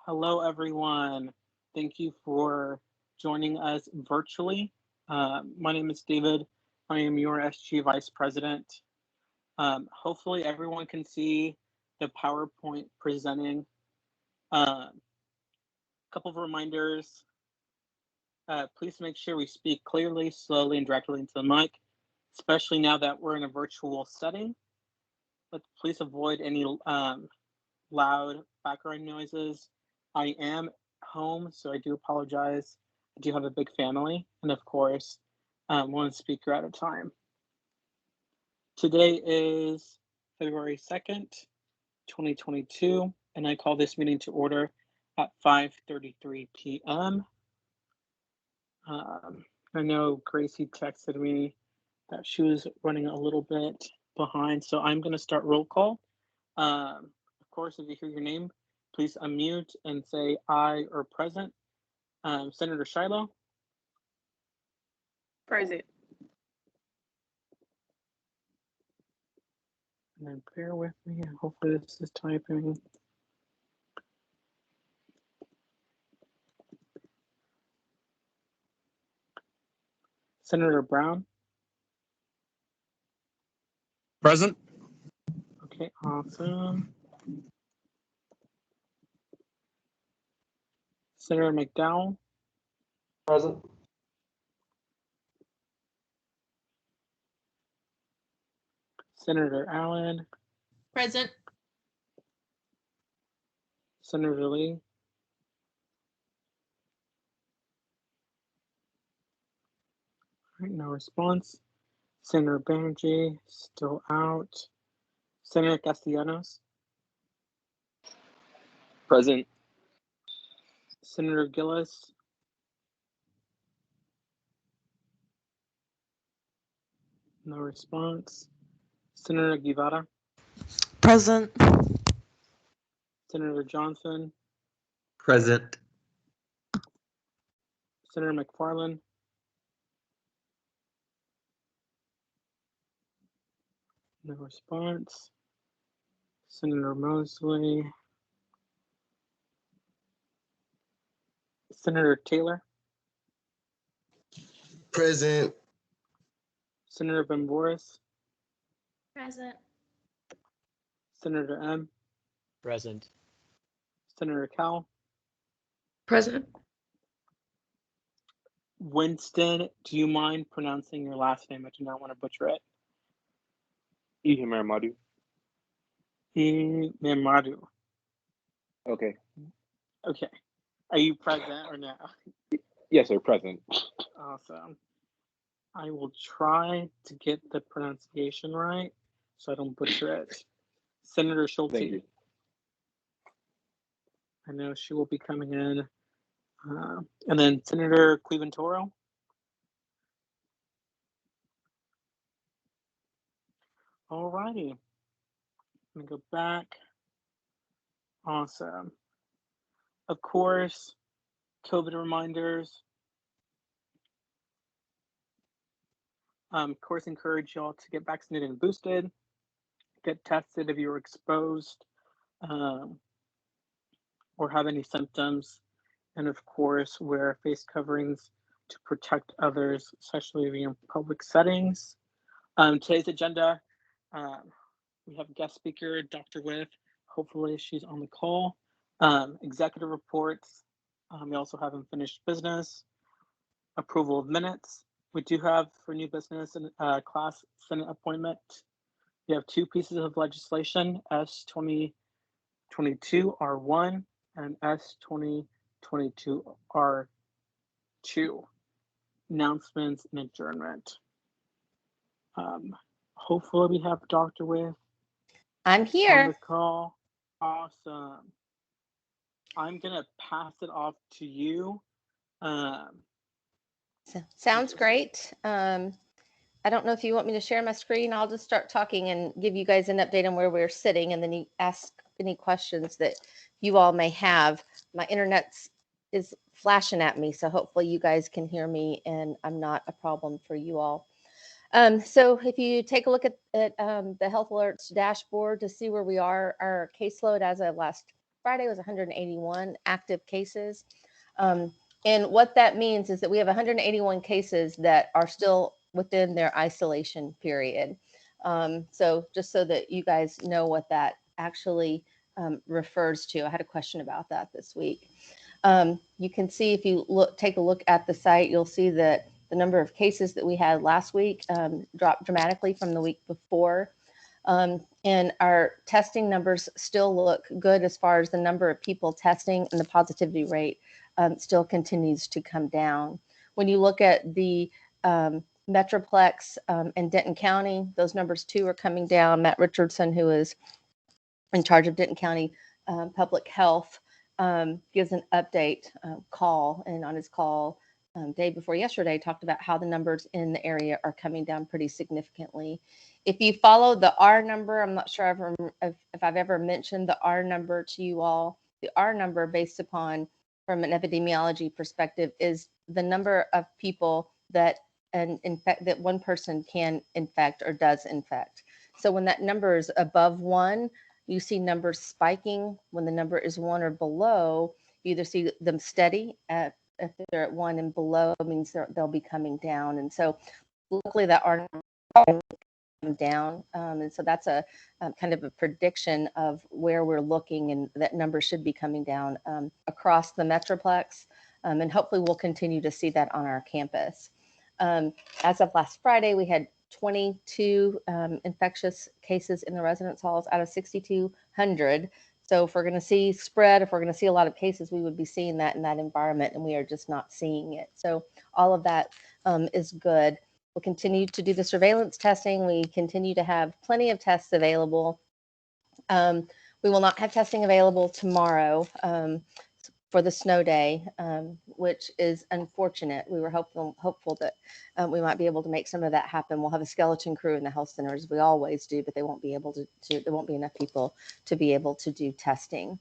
Hello, everyone. Thank you for joining us virtually. My name is David. I am your SG Vice President. Hopefully, everyone can see the PowerPoint presenting. A couple of reminders. Please make sure we speak clearly, slowly, and directly into the mic, especially now that we're in a virtual setting. But please avoid any loud background noises. I am home, so I do apologize. I do have a big family, and of course, one speaker at a time. Today is February 2nd, 2022, and I call this meeting to order at 5:33 p.m. I know Gracie texted me that she was running a little bit behind, so I'm going to start roll call. Of course, if you hear your name, please unmute and say aye or present. Senator Shiloh? Present. And then bear with me. Hopefully this is typing. Senator Brown? Present. Okay, awesome. Senator McDowell? Present. Senator Allen? Present. Senator Lee? All right, no response. Senator Banerjee, still out. Senator Castellanos? Present. Senator Gillis? No response. Senator Guevara? Present. Senator Johnson? Present. Senator McFarland? No response. Senator Mosley? Senator Taylor? Present. Senator Ben Boris? Present. Senator M? Present. Senator Cowell? Present. Winston, do you mind pronouncing your last name? I do not want to butcher it. Ihimamadu. Imamadu. Okay. Okay. Are you present or no? Yes, sir. Present. Awesome. I will try to get the pronunciation right so I don't butcher it. Senator Schulte. Thank you. I know she will be coming in. And then Senator Cleveland Toro. All righty. I'm going to go back. Awesome. Of course, COVID reminders. Of course, encourage y'all to get vaccinated and boosted. Get tested if you're exposed or have any symptoms. And of course, wear face coverings to protect others, especially in public settings. Today's agenda, we have guest speaker, Dr. With. Hopefully she's on the call. Executive reports. We also have unfinished business. Approval of minutes. We do have for new business and class Senate appointment. We have two pieces of legislation, S 2022 R1 and S 2022 R2. Announcements and adjournment. Hopefully we have Dr. With. I'm here. On the call. Awesome. I'm gonna pass it off to you. Sounds great. I don't know if you want me to share my screen. I'll just start talking and give you guys an update on where we're sitting, and then you ask any questions that you all may have. My internet is flashing at me, so hopefully you guys can hear me and I'm not a problem for you all. So if you take a look at the Health Alerts dashboard to see where we are, our caseload as of last Friday was 181 active cases. And what that means is that we have 181 cases that are still within their isolation period. So just so that you guys know what that actually refers to. I had a question about that this week. You can see if you take a look at the site, you'll see that the number of cases that we had last week dropped dramatically from the week before. And our testing numbers still look good as far as the number of people testing, and the positivity rate still continues to come down. When you look at the Metroplex and Denton County, those numbers too are coming down. Matt Richardson, who is in charge of Denton County Public Health, gives an update call, and on his call day before yesterday talked about how the numbers in the area are coming down pretty significantly. If you follow the R number, I'm not sure if I've ever mentioned the R number to you all. The R number, based upon from an epidemiology perspective, is the number of people that that one person can infect or does infect. So when that number is above 1, you see numbers spiking. When the number is 1 or below, you either see them steady. If they're at 1 and below, it means they'll be coming down. And so luckily that R number down, and so that's a kind of a prediction of where we're looking, and that number should be coming down across the Metroplex, and hopefully we'll continue to see that on our campus. As of last Friday, we had 22 infectious cases in the residence halls out of 6,200. So if we're going to see spread, if we're going to see a lot of cases, we would be seeing that in that environment, and we are just not seeing it. So all of that is good. We'll continue to do the surveillance testing. We continue to have plenty of tests available. We will not have testing available tomorrow for the snow day, which is unfortunate. We were hopeful that we might be able to make some of that happen. We'll have a skeleton crew in the health centers, we always do, but they won't be able to there won't be enough people to be able to do testing.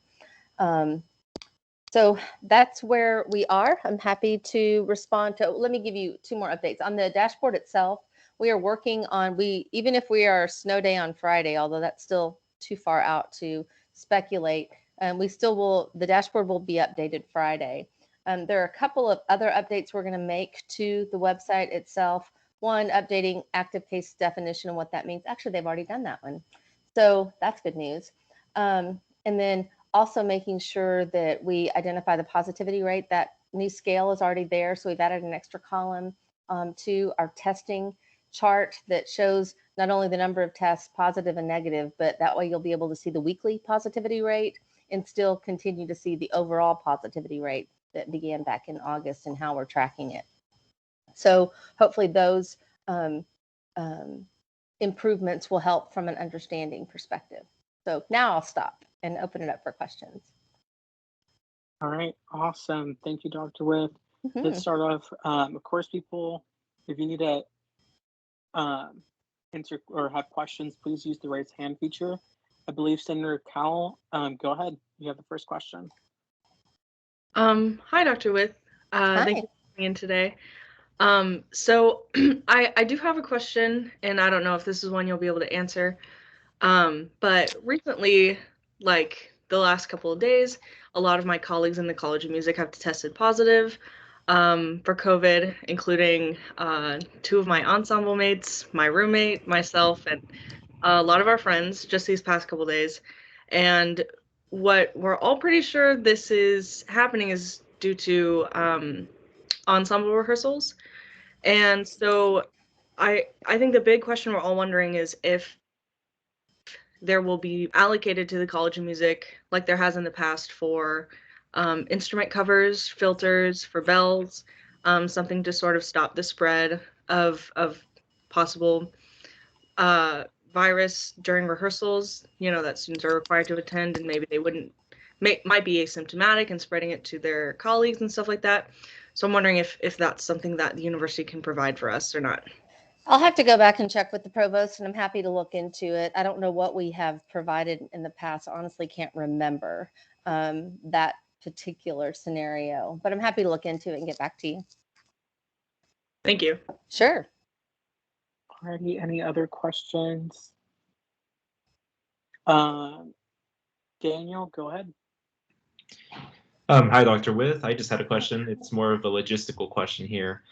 So that's where we are. I'm happy to respond to, let me give you 2 more updates. On the dashboard itself, we are working on, even if we are snow day on Friday, although that's still too far out to speculate, we still will, the dashboard will be updated Friday. There are a couple of other updates we're going to make to the website itself. One, updating active case definition and what that means. Actually, they've already done that one. So that's good news. And then also making sure that we identify the positivity rate. That new scale is already there. So we've added an extra column to our testing chart that shows not only the number of tests, positive and negative, but that way you'll be able to see the weekly positivity rate and still continue to see the overall positivity rate that began back in August and how we're tracking it. So hopefully those improvements will help from an understanding perspective. So now I'll stop and open it up for questions. All right, awesome. Thank you, Dr. With. Let's start off. Of course, people, if you need to answer or have questions, please use the raise hand feature. I believe Senator Cowell, go ahead. You have the first question. Hi, Dr. With. Hi. Thank you for coming in today. So I do have a question, and I don't know if this is one you'll be able to answer. But recently, like the last couple of days, a lot of my colleagues in the College of Music have tested positive for COVID, including 2 of my ensemble mates, my roommate, myself, and a lot of our friends just these past couple of days. And what we're all pretty sure this is happening is due to ensemble rehearsals. And so I think the big question we're all wondering is if there will be allocated to the College of Music, like there has in the past, for instrument covers, filters, for bells, something to sort of stop the spread of possible virus during rehearsals, that students are required to attend, and maybe they might be asymptomatic and spreading it to their colleagues and stuff like that. So I'm wondering if that's something that the university can provide for us or not. I'll have to go back and check with the provost, and I'm happy to look into it. I don't know what we have provided in the past. I honestly can't remember that particular scenario, but I'm happy to look into it and get back to you. Thank you. Sure. Alrighty, any other questions? Daniel, go ahead. Hi, Dr. With. I just had a question. It's more of a logistical question here.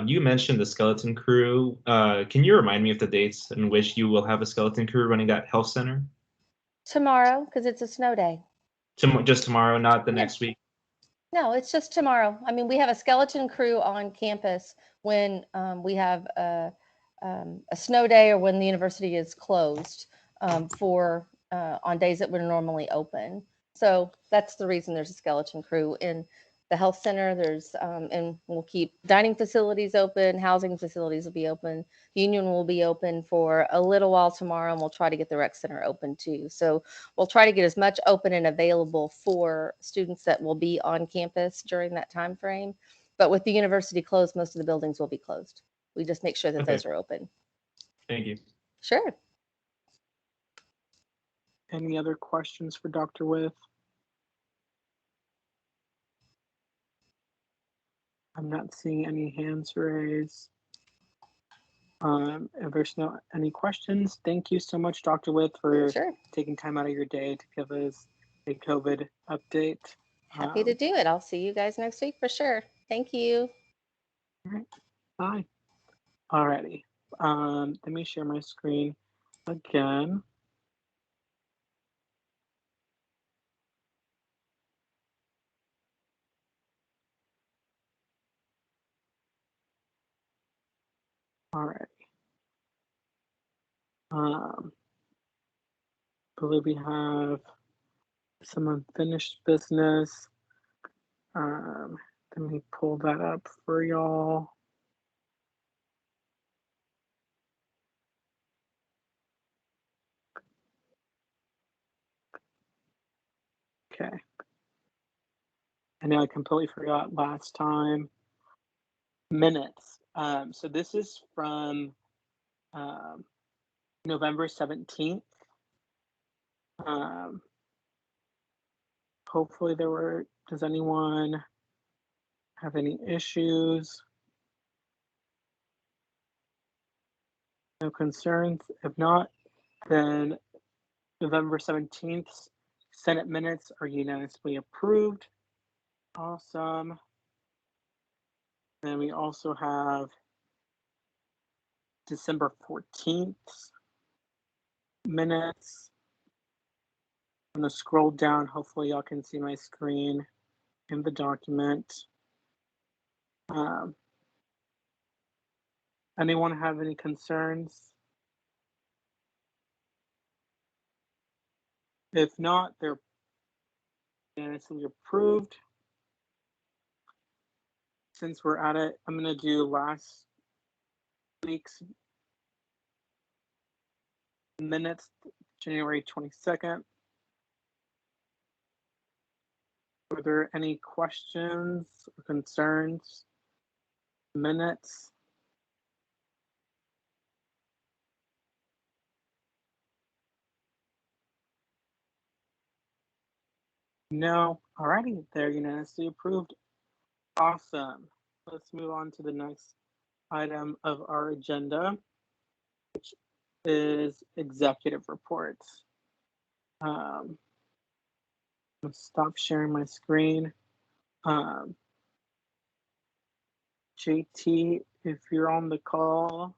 You mentioned the skeleton crew. Can you remind me of the dates in which you will have a skeleton crew running that health center? Tomorrow, because it's a snow day. Just tomorrow, not the Yeah. next week? No, it's just tomorrow. I mean, we have a skeleton crew on campus when we have a snow day or when the university is closed for on days that we're normally open. So that's the reason there's a skeleton crew in the health center. There's and we'll keep dining facilities open, housing facilities will be open, union will be open for a little while tomorrow, and we'll try to get the rec center open too. So we'll try to get as much open and available for students that will be on campus during that time frame. But with the university closed, most of the buildings will be closed. We just make sure that Okay. those are open. Thank you. Sure. Any other questions for Dr. With? I'm not seeing any hands raised. If there's any questions, thank you so much, Dr. With, for Sure. taking time out of your day to give us a COVID update. Happy to do it. I'll see you guys next week for sure. Thank you. All right. Bye. Alrighty. Let me share my screen again. Alright. Believe we have some unfinished business. Let me pull that up for y'all. Okay. I know I completely forgot last time. Minutes. So this is from November 17th. Hopefully does anyone have any issues? No concerns? If not, then November 17th Senate minutes are unanimously approved. Awesome. Then we also have December 14th minutes. I'm going to scroll down. Hopefully y'all can see my screen in the document. Anyone have any concerns? If not, they're unanimously approved. Since we're at it, I'm going to do last week's minutes, January 22nd. Were there any questions or concerns? Minutes? No. Alrighty, they're unanimously approved. Awesome. Let's move on to the next item of our agenda, which is executive reports. Let's stop sharing my screen. JT, if you're on the call.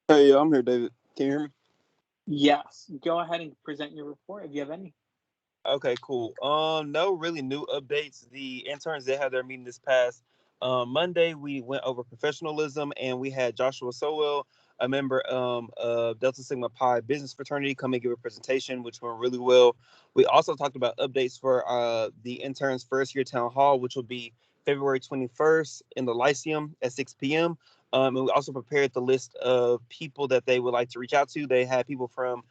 Hey, I'm here, David. Can you hear me? Yes, go ahead and present your report if you have any. Okay, cool. No really new updates. The interns that had their meeting this past Monday, we went over professionalism, and we had Joshua Sowell, a member of Delta Sigma Pi Business Fraternity, come and give a presentation, which went really well. We also talked about updates for the interns' first year town hall, which will be February 21st in the Lyceum at 6 p.m. And we also prepared the list of people that they would like to reach out to. They had people from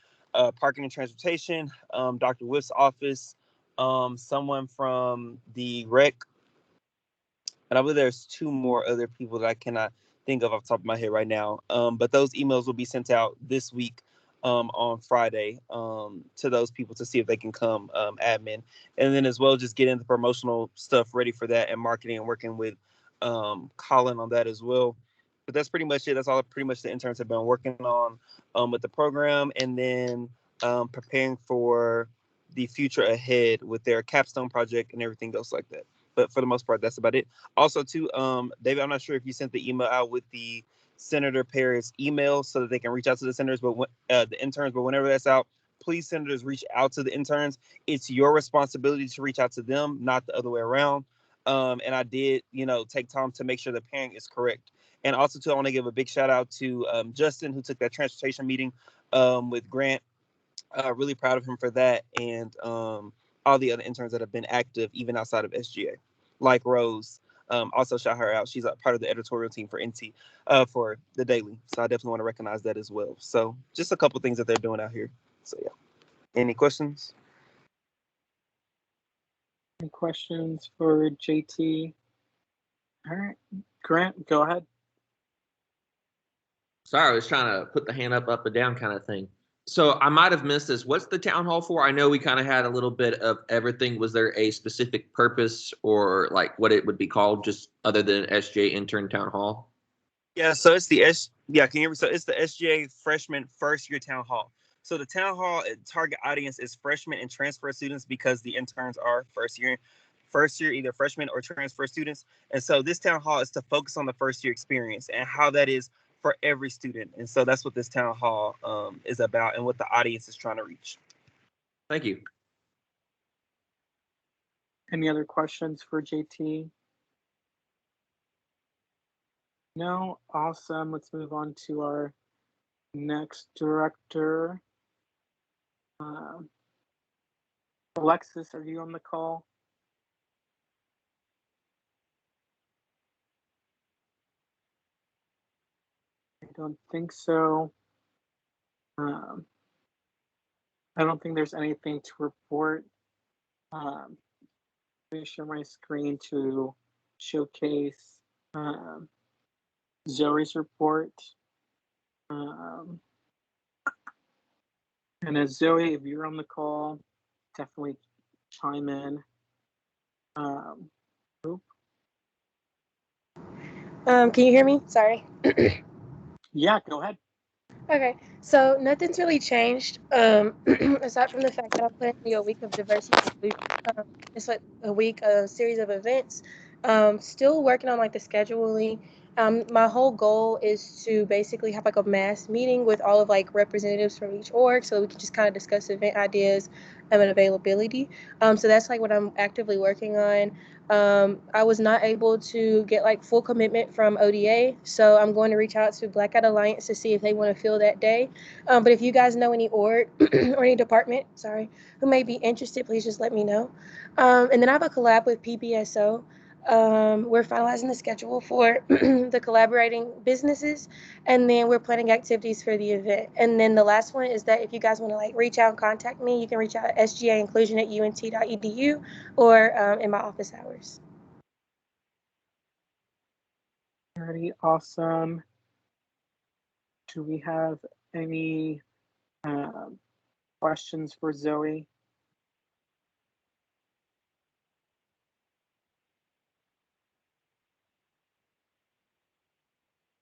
parking and transportation, Dr. Whiff's office, someone from the rec, and I believe there's two more other people that I cannot think of off the top of my head right now. But those emails will be sent out this week on Friday to those people to see if they can come admin. And then as well, just getting the promotional stuff ready for that and marketing and working with Colin on that as well. But that's pretty much it. That's all pretty much the interns have been working on with the program. And then preparing for the future ahead with their capstone project and everything else like that. But for the most part, that's about it. Also, too, David, I'm not sure if you sent the email out with the Senator Perez email so that they can reach out to the senators, but the interns. But whenever that's out, please, senators, reach out to the interns. It's your responsibility to reach out to them, not the other way around. And I did, take time to make sure the pairing is correct. And also, too, I want to give a big shout out to Justin, who took that transportation meeting with Grant. Really proud of him for that, and all the other interns that have been active even outside of SGA, like Rose. Also shout her out. She's a part of the editorial team for NT for the Daily. So I definitely want to recognize that as well. So just a couple things that they're doing out here. So yeah. Any questions? Any questions for JT? All right, Grant, go ahead. Sorry, I was trying to put the hand up and down kind of thing. So I might have missed this. What's the town hall for? I know we kind of had a little bit of everything. Was there a specific purpose or like what it would be called, just other than SJ intern town hall? Yeah, so it's the can you hear me? So it's the SGA freshman first year town hall. So the town hall target audience is freshmen and transfer students because the interns are first year either freshmen or transfer students. And so this town hall is to focus on the first year experience and how that is for every student. And so that's what this town hall is about and what the audience is trying to reach. Thank you. Any other questions for JT? No? Awesome. Let's move on to our next director. Alexis, are you on the call? I don't think so. I don't think there's anything to report. Let me share my screen to showcase Zoe's report. And as Zoe, if you're on the call, definitely chime in. Can you hear me? Sorry. Yeah, go ahead. Okay, so nothing's really changed aside from the fact that I'm planning a week of diversity. It's like a series of events. Still working on like the scheduling. My whole goal is to basically have like a mass meeting with all of like representatives from each org so we can just kind of discuss event ideas and availability. So that's like what I'm actively working on. I was not able to get like full commitment from ODA, so I'm going to reach out to Blackout Alliance to see if they want to fill that day. But if you guys know any org or any department, who may be interested, please just let me know. And then I have a collab with PBSO. We're finalizing the schedule for the collaborating businesses, and then we're planning activities for the event. And then the last one is that if you guys want to like reach out and contact me, you can reach out at sgainclusion@unt.edu or in my office hours. Alrighty, awesome. Do we have any questions for Zoe?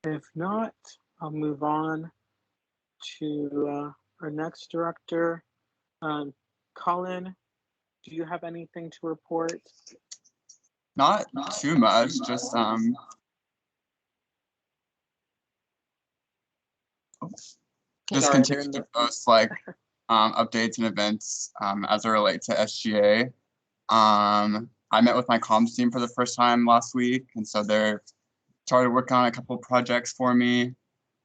If not, I'll move on to our next director. Colin, do you have anything to report? Not too much, just continue to post like updates and events as it relates to SGA. I met with my comms team for the first time last week, and so they're started working on a couple of projects for me.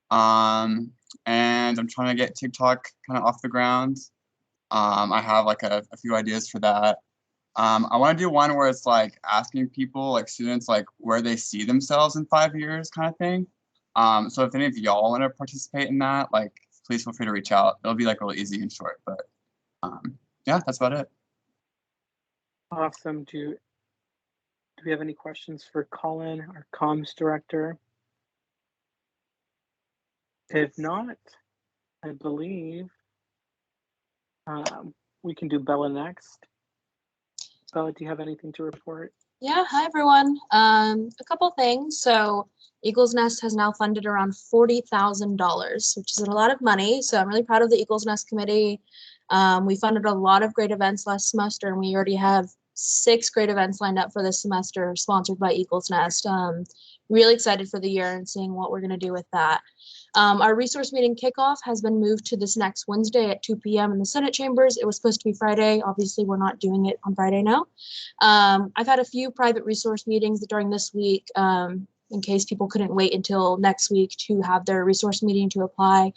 And I'm trying to get TikTok kind of off the ground. I have like a few ideas for that. I want to do one where it's like asking people, like students, like where they see themselves in 5 years kind of thing. So if any of y'all want to participate in that, like please feel free to reach out. It'll be like really easy and short, but yeah, that's about it. Awesome. Do we have any questions for Colin, our comms director? If not, I believe we can do Bella next. Bella, do you have anything to report? Yeah, hi everyone. A couple things. So Eagles Nest has now funded around $40,000, which is a lot of money. So I'm really proud of the Eagles Nest committee. We funded a lot of great events last semester, and we already have 6 great events lined up for this semester, sponsored by Eagles Nest. Really excited for the year and seeing what we're going to do with that. Our resource meeting kickoff has been moved to this next Wednesday at 2 p.m. in the Senate chambers. It was supposed to be Friday. Obviously, we're not doing it on Friday now. I've had a few private resource meetings during this week in case people couldn't wait until next week to have their resource meeting to apply.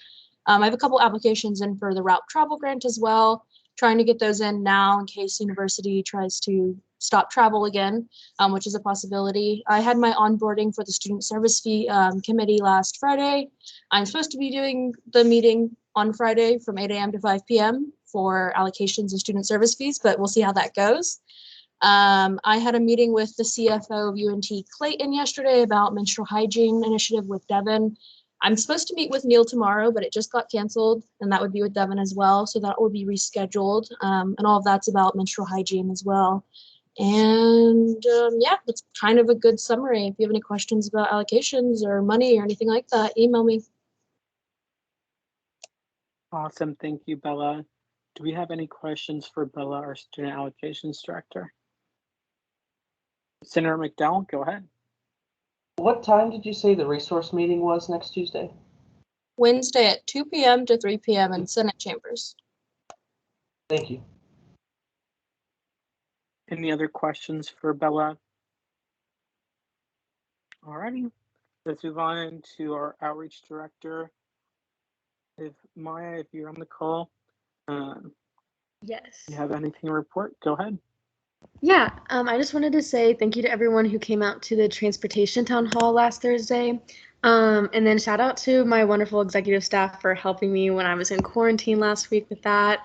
I have a couple applications in for the route travel grant as well, trying to get those in now in case university tries to stop travel again, which is a possibility. I had my onboarding for the student service fee committee last Friday. I'm supposed to be doing the meeting on Friday from 8 a.m. to 5 p.m. for allocations of student service fees, but we'll see how that goes. I had a meeting with the CFO of UNT Clayton yesterday about menstrual hygiene initiative with Devin. I'm supposed to meet with Neil tomorrow, but it just got canceled, and that would be with Devin as well. So that will be rescheduled. And all of that's about menstrual hygiene as well. And yeah, that's kind of a good summary. If you have any questions about allocations or money or anything like that, email me. Awesome. Thank you, Bella. Do we have any questions for Bella, our student allocations director? Senator McDowell, go ahead. What time did you say the resource meeting was next Tuesday? Wednesday at 2 p.m. to 3 p.m. in Senate chambers. Thank you. Any other questions for Bella? Alrighty, let's move on to our outreach director. If Maya, if you're on the call, Yes. you have anything to report, go ahead. Yeah, I just wanted to say thank you to everyone who came out to the transportation town hall last Thursday. And then shout out to my wonderful executive staff for helping me when I was in quarantine last week with that.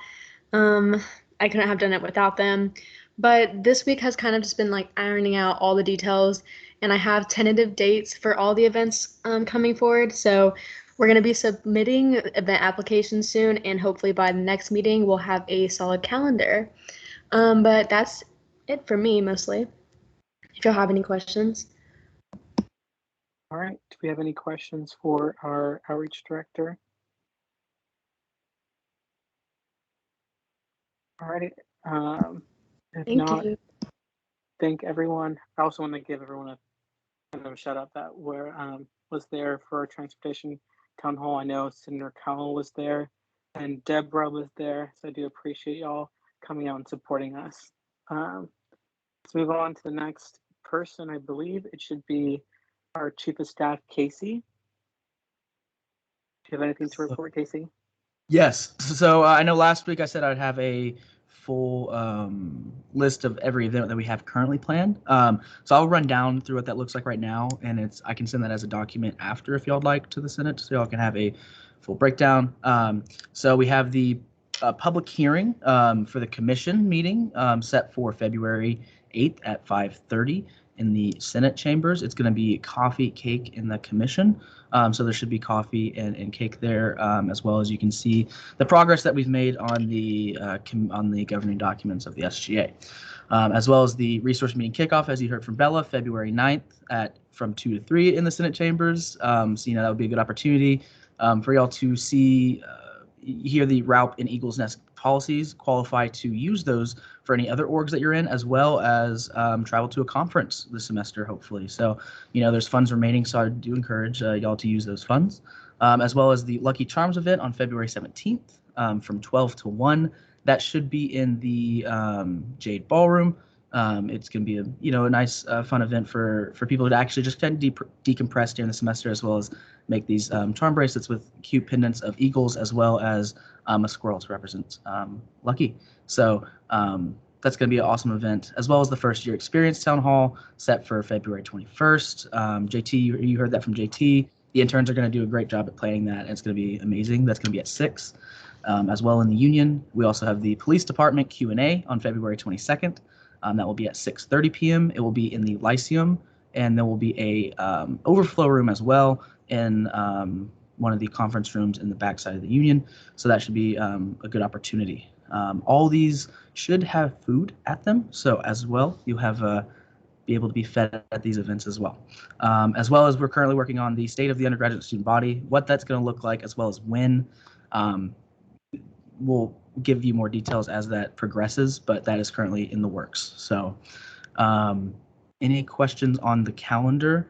I couldn't have done it without them. But this week has kind of just been like ironing out all the details, and I have tentative dates for all the events coming forward. So we're going to be submitting event applications soon, and hopefully by the next meeting we'll have a solid calendar. But that's it for me mostly. If y'all have any questions. All right, do we have any questions for our outreach director? All right, if Thank not, you. thank everyone. I also want to give everyone a kind of a shout out that was there for our transportation town hall. I know Senator Cowell was there and Deborah was there, so I do appreciate y'all coming out and supporting us. Let's move on to the next person. I believe it should be our Chief of Staff, Casey. Do you have anything to report, Casey? Yes. So I know last week I said I'd have a full list of every event that we have currently planned. So I'll run down through what that looks like right now, and I can send that as a document after if y'all would like to the Senate, so y'all can have a full breakdown. So we have the public hearing for the commission meeting set for February 8th at 5:30 in the Senate chambers. It's going to be coffee, cake in the commission. So there should be coffee and cake there, as well as you can see the progress that we've made on the governing documents of the SGA, as well as the resource meeting kickoff, as you heard from Bella, February 9th from 2 to 3 in the Senate chambers. So that would be a good opportunity for y'all to hear the route and Eagles Nest policies, qualify to use those for any other orgs that you're in, as well as travel to a conference this semester, hopefully. So, there's funds remaining, so I do encourage y'all to use those funds, as well as the Lucky Charms event on February 17th from 12 to 1. That should be in the Jade Ballroom. It's going to be a nice fun event for people to actually just kind of decompress during the semester, as well as make these charm bracelets with cute pendants of eagles, as well as a squirrel to represent Lucky. So that's going to be an awesome event, as well as the first year experience town hall set for February 21st. JT, you heard that from JT. The interns are going to do a great job at planning that, and it's going to be amazing. That's going to be at 6. As well in the Union, we also have the police department Q&A on February 22nd. That will be at 6:30 p.m. It will be in the Lyceum, and there will be a overflow room as well in one of the conference rooms in the backside of the Union. So that should be a good opportunity. All these should have food at them, so as well you'll have be able to be fed at these events as well. As well as we're currently working on the state of the undergraduate student body, what that's going to look like, as well as when. We'll give you more details as that progresses, but that is currently in the works. So any questions on the calendar?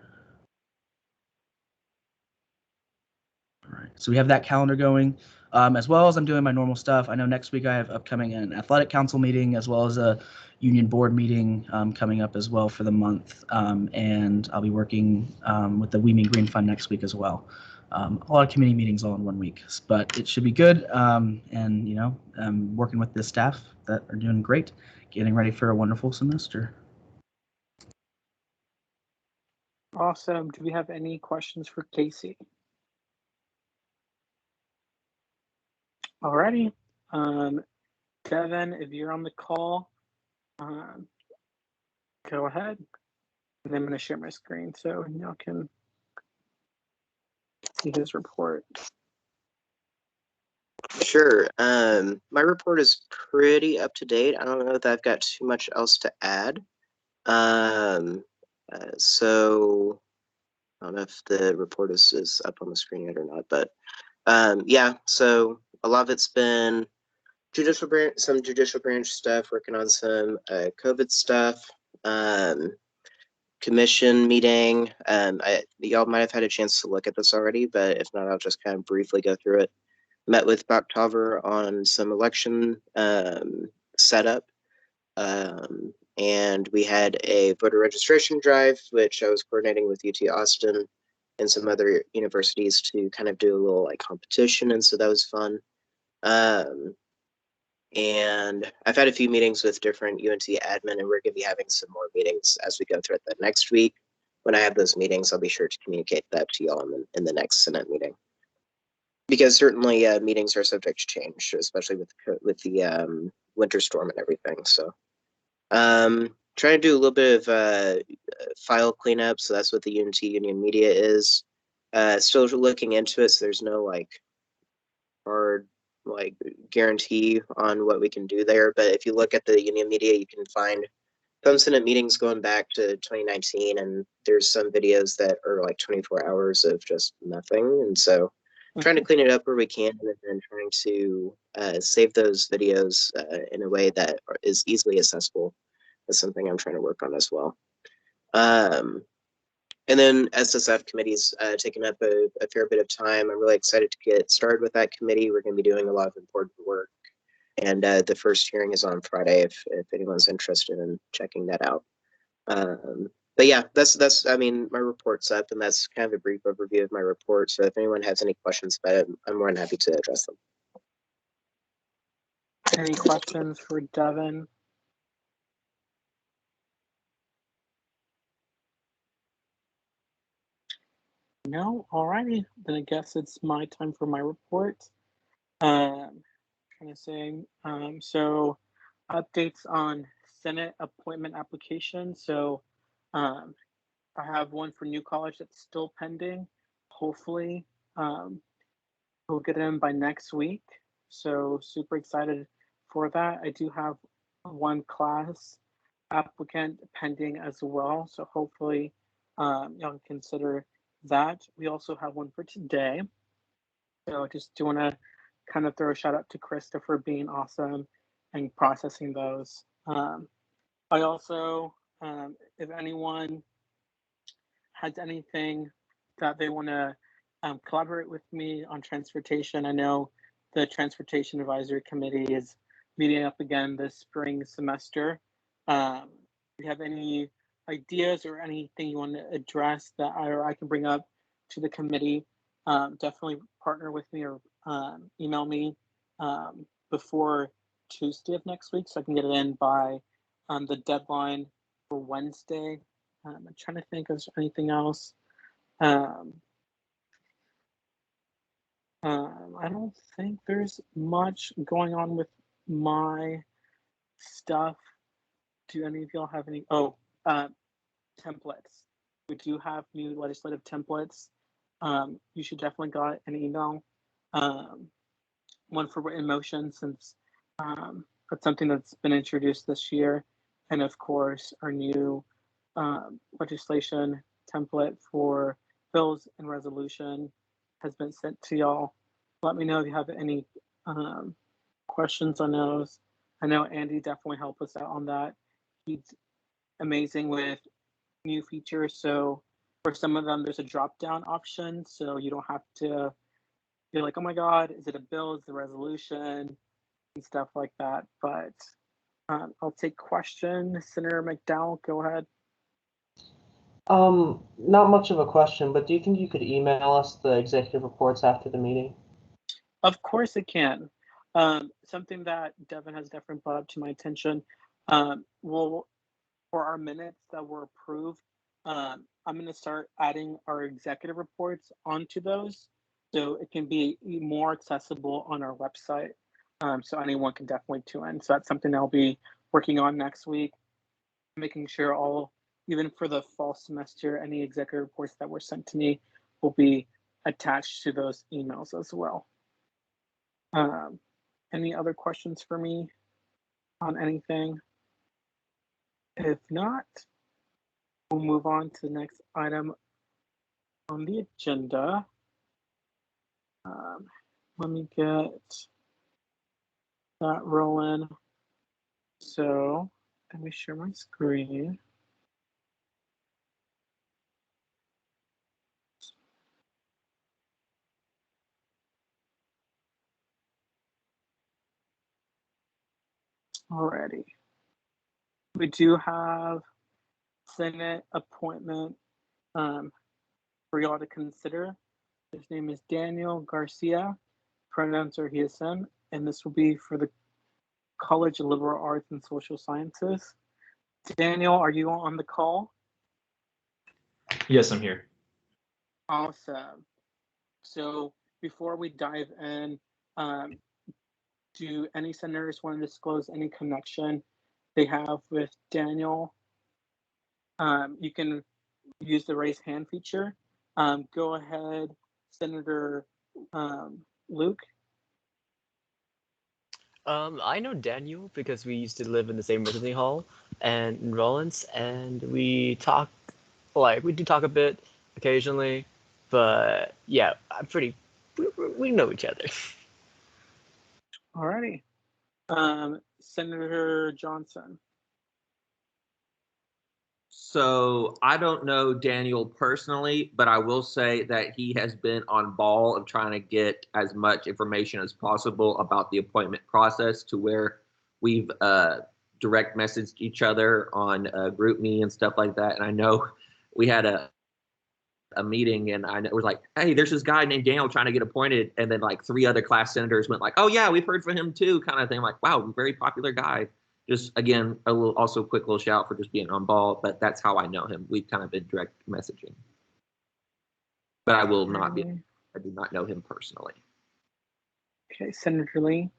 All right, so we have that calendar going, as well as I'm doing my normal stuff. I know next week I have upcoming an athletic council meeting, as well as a union board meeting coming up as well for the month. And I'll be working with the We Mean Green Fund next week as well. A lot of committee meetings all in 1 week, but it should be good. And, you know, I'm working with the staff that are doing great, getting ready for a wonderful semester. Awesome. Do we have any questions for Casey? Alrighty. Devin, if you're on the call, go ahead. And I'm going to share my screen so y'all can see his report. Sure. My report is pretty up to date. I don't know if I've got too much else to add. So I don't know if the report is up on the screen yet or not, but yeah, so a lot of it's been some judicial branch stuff, working on some COVID stuff, commission meeting. Y'all might have had a chance to look at this already, but if not, I'll just kind of briefly go through it. Met with Bachtover on some election setup. And we had a voter registration drive, which I was coordinating with UT Austin and some other universities to kind of do a little like competition. And so that was fun. And I've had a few meetings with different UNT admin, and we're going to be having some more meetings as we go through the next week. When I have those meetings, I'll be sure to communicate that to y'all in the next Senate meeting. Because certainly meetings are subject to change, especially with the winter storm and everything. So trying to do a little bit of file cleanup. So that's what the UNT Union Media is. Still looking into it. So there's no like hard like guarantee on what we can do there. But if you look at the Union Media, you can find some Senate meetings going back to 2019, and there's some videos that are like 24 hours of just nothing. And so trying to clean it up where we can, and then trying to save those videos in a way that is easily accessible is something I'm trying to work on as well. And then SSF committee's taken up a fair bit of time. I'm really excited to get started with that committee. We're going to be doing a lot of important work. And the first hearing is on Friday if anyone's interested in checking that out. But yeah, that's I mean, my report's up, and that's kind of a brief overview of my report. So if anyone has any questions about it, I'm more than happy to address them. Any questions for Devin? No, alrighty. Then I guess it's my time for my report. Trying to say, so updates on Senate appointment application. So I have one for New College that's still pending. Hopefully we'll get it in by next week. So super excited for that. I do have one class applicant pending as well. So hopefully y'all can consider that. We also have one for today. So just do want to kind of throw a shout out to Krista for being awesome and processing those. I also, if anyone has anything that they want to collaborate with me on transportation, I know the Transportation Advisory Committee is meeting up again this spring semester. If you have any ideas or anything you want to address that I can bring up to the committee, definitely partner with me or email me before Tuesday of next week so I can get it in by the deadline for Wednesday. I'm trying to think of anything else. I don't think there's much going on with my stuff. Do any of y'all have any? Oh, templates. We do have new legislative templates. You should definitely got an email. One for written motion, since that's something that's been introduced this year. And of course, our new legislation template for bills and resolution has been sent to y'all. Let me know if you have any questions on those. I know Andy definitely helped us out on that. He's amazing with new features. So for some of them, there's a drop down option. So you don't have to be like, oh my God, is it a bill? Is it a resolution? And stuff like that. But I'll take question. Senator McDowell, go ahead. Not much of a question, but do you think you could email us the executive reports after the meeting? Of course it can. Something that Devin has definitely brought up to my attention. For our minutes that were approved, I'm going to start adding our executive reports onto those, so it can be more accessible on our website. So anyone can definitely tune in. So that's something I'll be working on next week, making sure even for the fall semester, any executive reports that were sent to me will be attached to those emails as well. Any other questions for me on anything? If not, we'll move on to the next item on the agenda. Let me get that rolling. So let me share my screen. Alrighty. We do have Senate appointment for y'all to consider. His name is Daniel Garcia. Pronouns are he, him, and this will be for the College of Liberal Arts and Social Sciences. Daniel, are you on the call? Yes, I'm here. Awesome. So before we dive in, do any senators want to disclose any connection they have with Daniel? You can use the raise hand feature. Go ahead, Senator Luke. I know Daniel because we used to live in the same residency hall and in Rollins, and we do talk a bit occasionally, but yeah, we know each other. Alrighty. Senator Johnson. So I don't know Daniel personally, but I will say that he has been on ball of trying to get as much information as possible about the appointment process, to where we've direct messaged each other on GroupMe and stuff like that. And I know we had a meeting, and I was like, hey, there's this guy named Daniel trying to get appointed. And then like 3 other class senators went like, oh yeah, we've heard from him too, kind of thing. Like, wow, very popular guy. Just again, also quick little shout for just being on ball, but that's how I know him. We've kind of been direct messaging. But I do not know him personally. Okay, Senator Lee.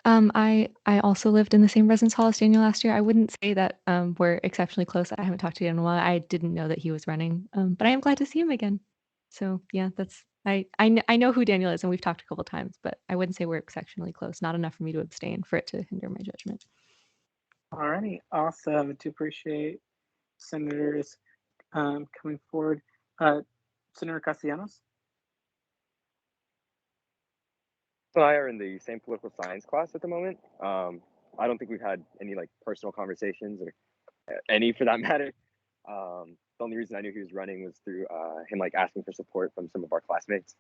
I also lived in the same residence hall as Daniel last year. I wouldn't say that we're exceptionally close. I haven't talked to him in a while. I didn't know that he was running, but I am glad to see him again. So yeah, I know who Daniel is, and we've talked a couple times, but I wouldn't say we're exceptionally close. Not enough for me to abstain for it to hinder my judgment. Alrighty, awesome. To appreciate senators coming forward. Senator Castellanos. So I are in the same political science class at the moment. I don't think we've had any like personal conversations, or any for that matter. The only reason I knew he was running was through him like asking for support from some of our classmates.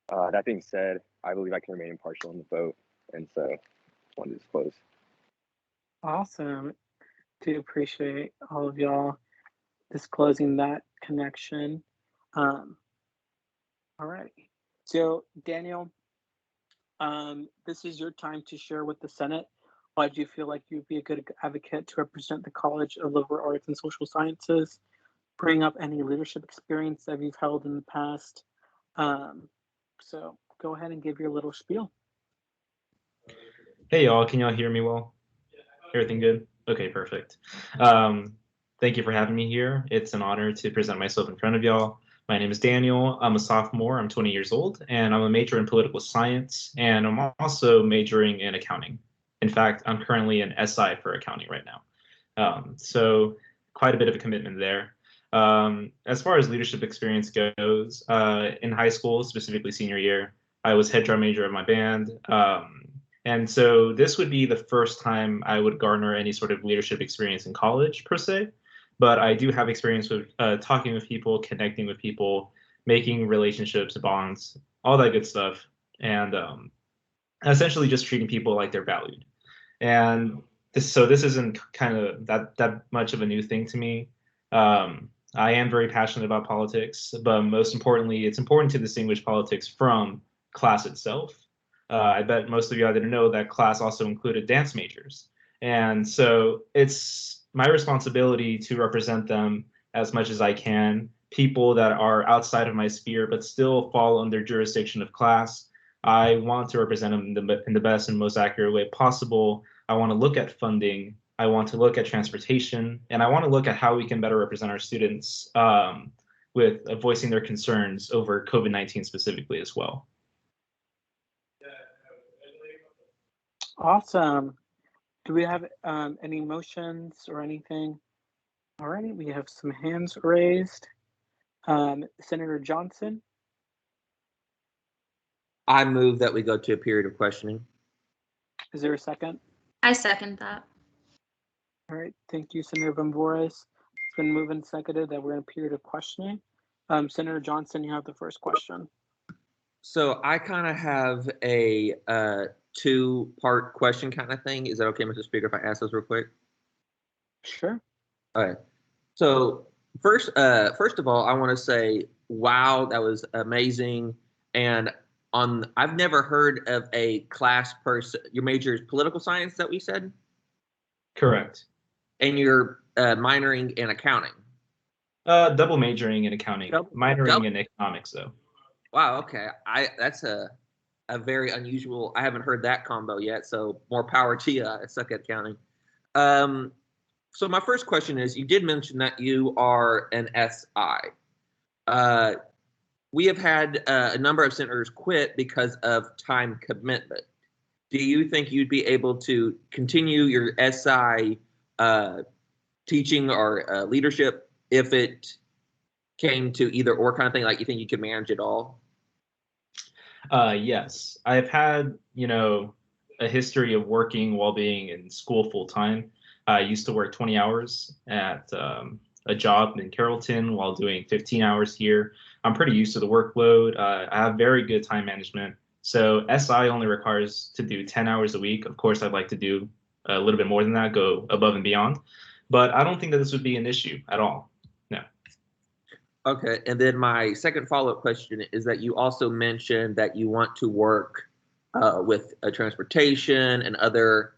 That being said, I believe I can remain impartial in the vote, and so I wanted to disclose. Awesome. Do appreciate all of y'all disclosing that connection. All right. So Daniel, this is your time to share with the Senate. Why do you feel like you'd be a good advocate to represent the College of Liberal Arts and Social Sciences? Bring up any leadership experience that you've held in the past. So go ahead and give your little spiel. Hey y'all, can y'all hear me well? Everything good? Okay, perfect. Thank you for having me here. It's an honor to present myself in front of y'all. My name is Daniel. I'm a sophomore. I'm 20 years old, and I'm a major in political science, and I'm also majoring in accounting. In fact, I'm currently an SI for accounting right now. So quite a bit of a commitment there. As far as leadership experience goes, in high school, specifically senior year, I was head drum major of my band. And so this would be the first time I would garner any sort of leadership experience in college per se. But I do have experience with talking with people, connecting with people, making relationships, bonds, all that good stuff. And essentially just treating people like they're valued. And this isn't kind of that much of a new thing to me. I am very passionate about politics, but most importantly, it's important to distinguish politics from class itself. I bet most of you out there know that class also included dance majors. And so it's my responsibility to represent them as much as I can, people that are outside of my sphere but still fall under jurisdiction of class. I want to represent them in the best and most accurate way possible. I want to look at funding. I want to look at transportation, and I want to look at how we can better represent our students with voicing their concerns over COVID-19 specifically as well. Awesome. Do we have any motions or anything? All right, we have some hands raised. Senator Johnson. I move that we go to a period of questioning. Is there a second? I second that. All right, thank you, Senator Bamboras. It's been moved and seconded that we're in a period of questioning. Senator Johnson, you have the first question. So I kind of have a two-part question kind of thing. Is that okay, Mr. Speaker, if I ask those real quick? Sure. All right. So first of all, I want to say, wow, that was amazing. And I've never heard of a class person. Your major is political science, that we said? Correct. And you're minoring in accounting? Double majoring in accounting, minoring in economics, though. Wow, okay. That's a very unusual. I haven't heard that combo yet, so more power to you. I suck at accounting. So my first question is, you did mention that you are an SI. We have had a number of senators quit because of time commitment. Do you think you'd be able to continue your SI teaching or leadership if it came to either or kind of thing? Like, you think you could manage it all? Yes, I've had, a history of working while being in school full time. I used to work 20 hours at a job in Carrollton while doing 15 hours here. I'm pretty used to the workload. I have very good time management. So SI only requires to do 10 hours a week. Of course, I'd like to do a little bit more than that, go above and beyond. But I don't think that this would be an issue at all. No. Okay, and then my second follow-up question is that you also mentioned that you want to work with transportation and other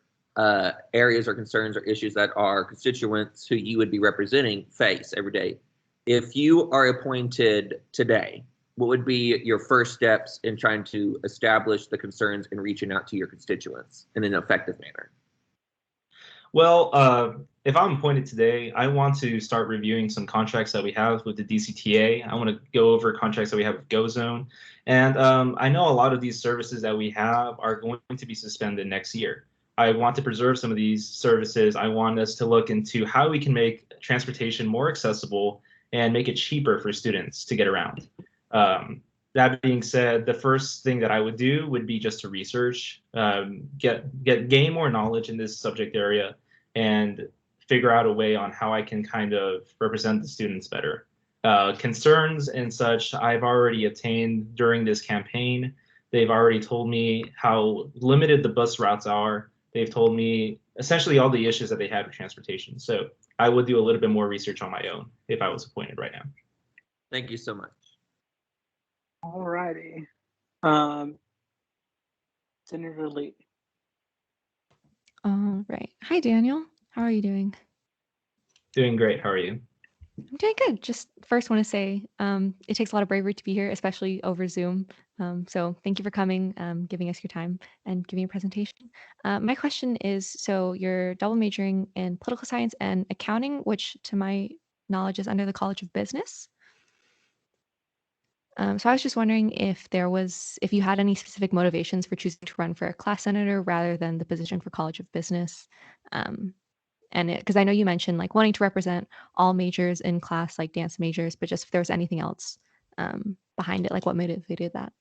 areas or concerns or issues that our constituents who you would be representing face every day. If you are appointed today, what would be your first steps in trying to establish the concerns and reaching out to your constituents in an effective manner? Well, if I'm appointed today, I want to start reviewing some contracts that we have with the DCTA. I want to go over contracts that we have with GoZone. And I know a lot of these services that we have are going to be suspended next year. I want to preserve some of these services. I want us to look into how we can make transportation more accessible and make it cheaper for students to get around. That being said, the first thing that I would do would be just to research, gain more knowledge in this subject area, and figure out a way on how I can kind of represent the students better. Concerns and such, I've already obtained during this campaign. They've already told me how limited the bus routes are. They've told me essentially all the issues that they had with transportation. So I would do a little bit more research on my own if I was appointed right now. Thank you so much. All righty. Senator Lee. All right. Hi, Daniel. How are you doing? Doing great. How are you? I'm doing good. Just first want to say it takes a lot of bravery to be here, especially over Zoom. So thank you for coming, giving us your time, and giving a presentation. My question is, so you're double majoring in political science and accounting, which to my knowledge is under the College of Business. So I was just wondering if you had any specific motivations for choosing to run for a class senator rather than the position for College of Business. And because I know you mentioned like wanting to represent all majors in class, like dance majors, but just if there was anything else behind it, like what motivated that?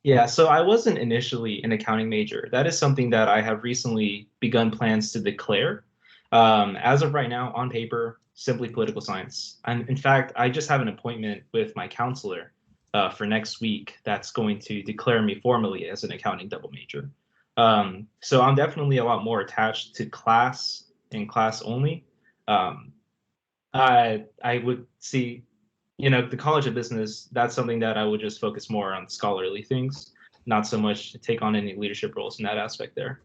Yeah, so I wasn't initially an accounting major. That is something that I have recently begun plans to declare. As of right now, on paper, simply political science. And in fact, I just have an appointment with my counselor for next week that's going to declare me formally as an accounting double major. So I'm definitely a lot more attached to class and class only. Um, I would see, the College of Business, that's something that I would just focus more on scholarly things, not so much to take on any leadership roles in that aspect there.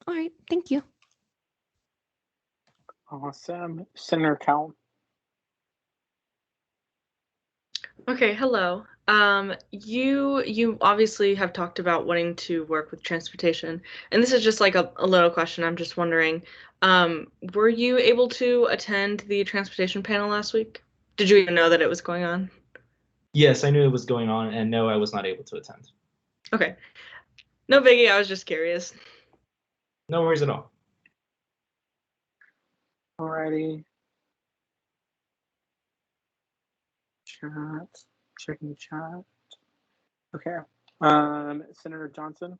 All right, thank you. Awesome. Senator Cowell. Okay, hello. You obviously have talked about wanting to work with transportation, and this is just like a little question. I'm just wondering, were you able to attend the transportation panel last week? Did you even know that it was going on? Yes, I knew it was going on, and no, I was not able to attend. Okay. No biggie, I was just curious. No worries at all. Alrighty. Chat. Checking chat. Okay. Senator Johnson.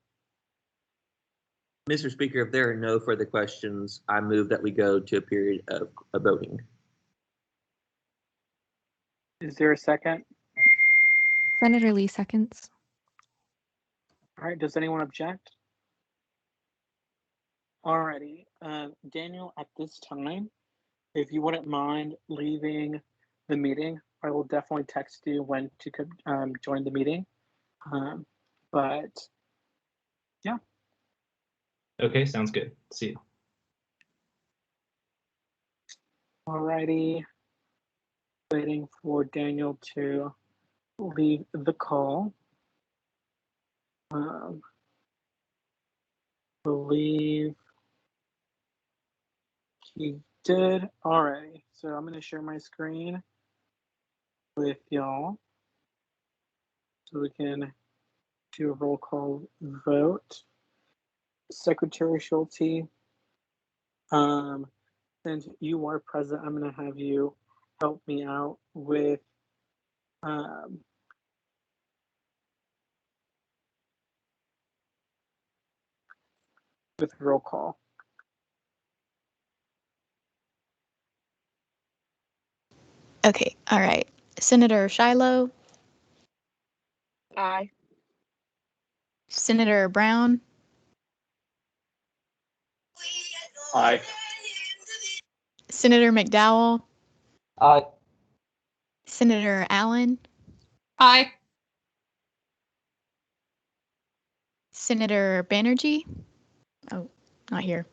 Mr. Speaker, if there are no further questions, I move that we go to a period of voting. Is there a second? Senator Lee seconds. All right. Does anyone object? Alrighty. Daniel, at this time, if you wouldn't mind leaving the meeting, I will definitely text you when to join the meeting. But yeah. Okay, sounds good. See you. Alrighty. Waiting for Daniel to leave the call. Believe he did. Alrighty. So I'm going to share my screen with y'all so we can do a roll call vote. Secretary Schulte, since you are present, I'm going to have you help me out with roll call. Okay, all right. Senator Shiloh. Aye. Senator Brown. Aye. Senator McDowell. Aye. Senator Allen. Aye. Senator Banerjee. Oh, not here.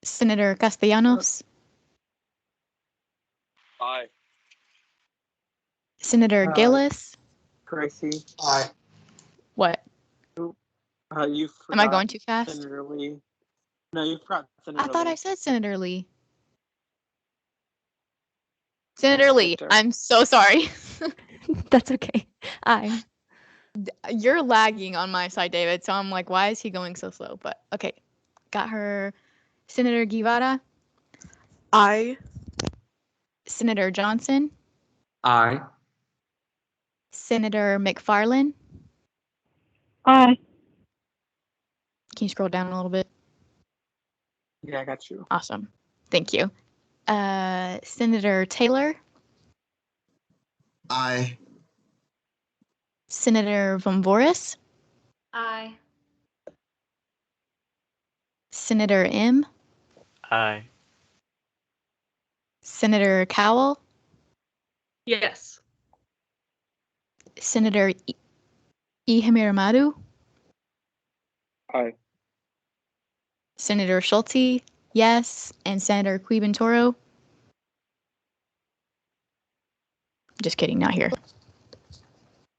Senator Castellanos. Aye. Senator Gillis. Gracie. Aye. What? You Am I going too fast? Senator Lee. No, you forgot Senator I thought Lee. I said Senator Lee. Senator Lee, I'm so sorry. That's okay. Aye. You're lagging on my side, David, so I'm like, why is he going so slow? But okay, got her. Senator Guevara. Aye. Senator Johnson. Aye. Senator McFarland. Aye. Can you scroll down a little bit? Yeah, I got you. Awesome. Thank you. Senator Taylor. Aye. Senator Von Voris. Aye. Senator M. Aye. Senator Cowell. Yes. Senator Ihemiramadu. Aye. Senator Schulte, yes, and Senator Quibantoro. Just kidding, not here.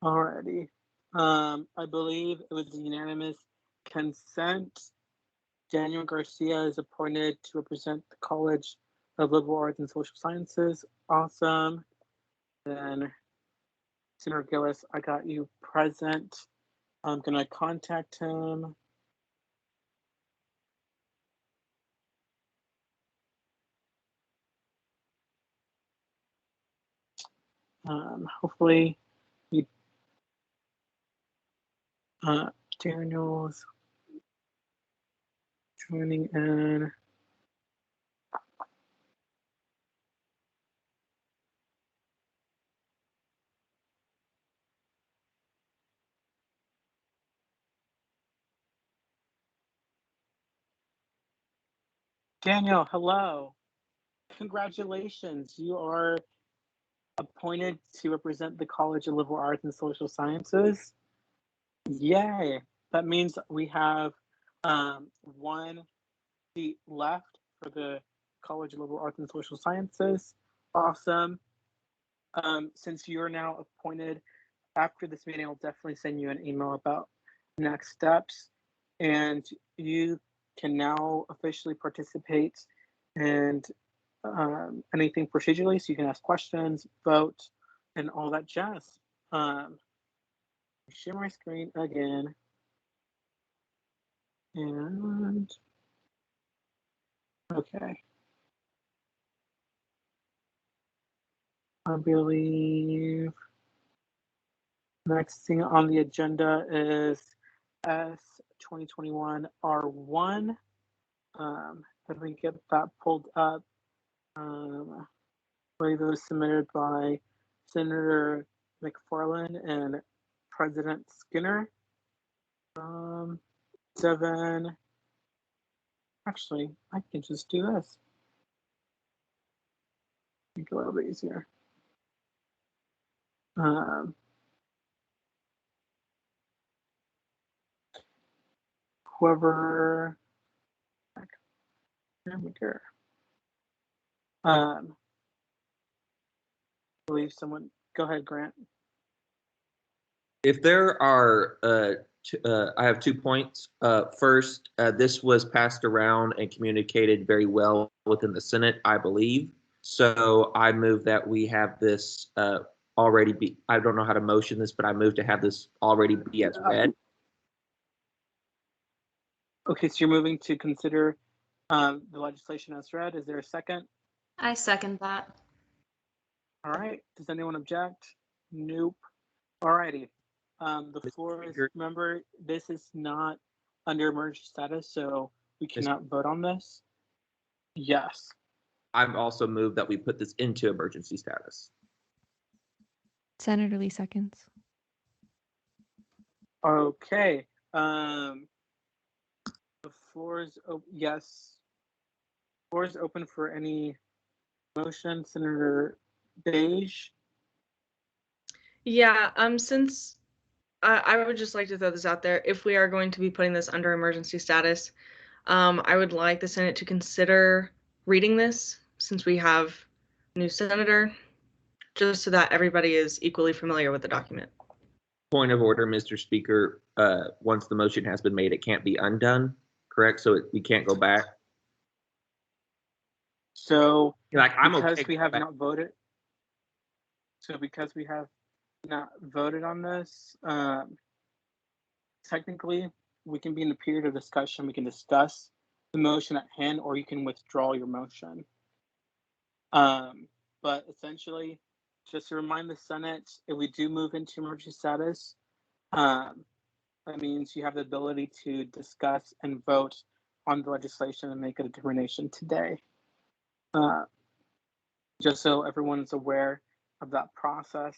Alrighty. I believe it was unanimous consent. Daniel Garcia is appointed to represent the College of Liberal Arts and Social Sciences. Awesome. Then Senator Gillis, I got you present. I'm gonna contact him. Hopefully he Daniel's joining in. Daniel, hello. Congratulations. You are appointed to represent the College of Liberal Arts and Social Sciences. Yay. That means we have one seat left for the College of Liberal Arts and Social Sciences. Awesome. Since you're now appointed, after this meeting, I'll definitely send you an email about next steps. And you can now officially participate in anything procedurally, so you can ask questions, vote, and all that jazz. Share my screen again. And okay. I believe next thing on the agenda is S 2021 R1. Let me get that pulled up. I believe it was submitted by Senator McFarland and President Skinner. Devin, actually, I can just do this. Make it a little bit easier. Whoever, I believe someone, go ahead, Grant. If there are, I have 2 points. First, this was passed around and communicated very well within the Senate, I believe. So I move that we have this already be, I don't know how to motion this, but I move to have this already be as read. Okay, so you're moving to consider the legislation as read. Is there a second? I second that. All right. Does anyone object? Nope. All righty. The floor is, remember, this is not under emergency status, so we cannot vote on this. Yes. I've also moved that we put this into emergency status. Senator Lee seconds. Okay. The floor is open. Yes. Floor is open for any motion. Senator Beige. Yeah, since I would just like to throw this out there. If we are going to be putting this under emergency status, I would like the Senate to consider reading this since we have a new senator, just so that everybody is equally familiar with the document. Point of order, Mr. Speaker. Once the motion has been made, it can't be undone, correct? So we can't go back. So, like, I'm because okay we have not voted. So because we have not voted on this, technically we can be in the period of discussion. We can discuss the motion at hand, or you can withdraw your motion. But essentially, just to remind the Senate, if we do move into emergency status, that means you have the ability to discuss and vote on the legislation and make a determination today. Just so everyone's aware of that process.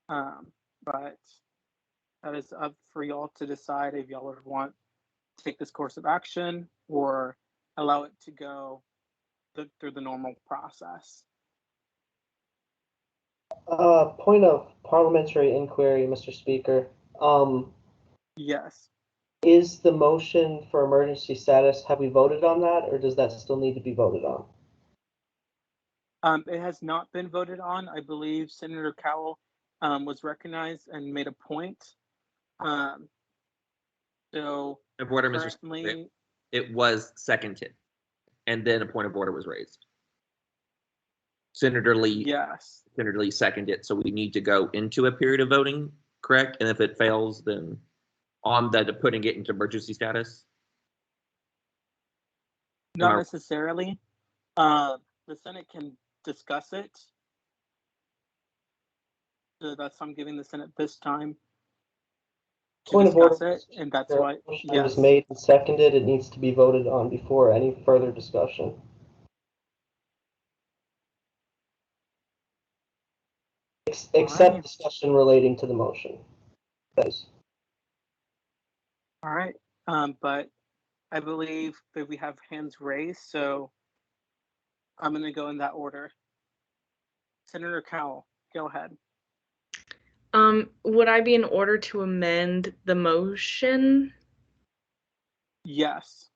But that is up for y'all to decide if y'all would want to take this course of action or allow it to go through the normal process. Point of parliamentary inquiry, Mr. Speaker. Yes. Is the motion for emergency status, have we voted on that, or does that still need to be voted on? It has not been voted on. I believe Senator Cowell was recognized and made a point. So Point of order, Mr. Speaker. It was seconded, and then a point of order was raised. Senator Lee. Yes. Senator Lee seconded it, so we need to go into a period of voting, correct? And if it fails, then on the putting it into emergency status? Not necessarily. The Senate can discuss it. So that's why I'm giving the Senate this time. Point of order. discuss it, and that's There why, motion yes. was made and seconded. It needs to be voted on before any further discussion. Except Alright. discussion relating to the motion. Yes. All right, but I believe that we have hands raised, so I'm going to go in that order. Senator Cowell, go ahead. Would I be in order to amend the motion? Yes.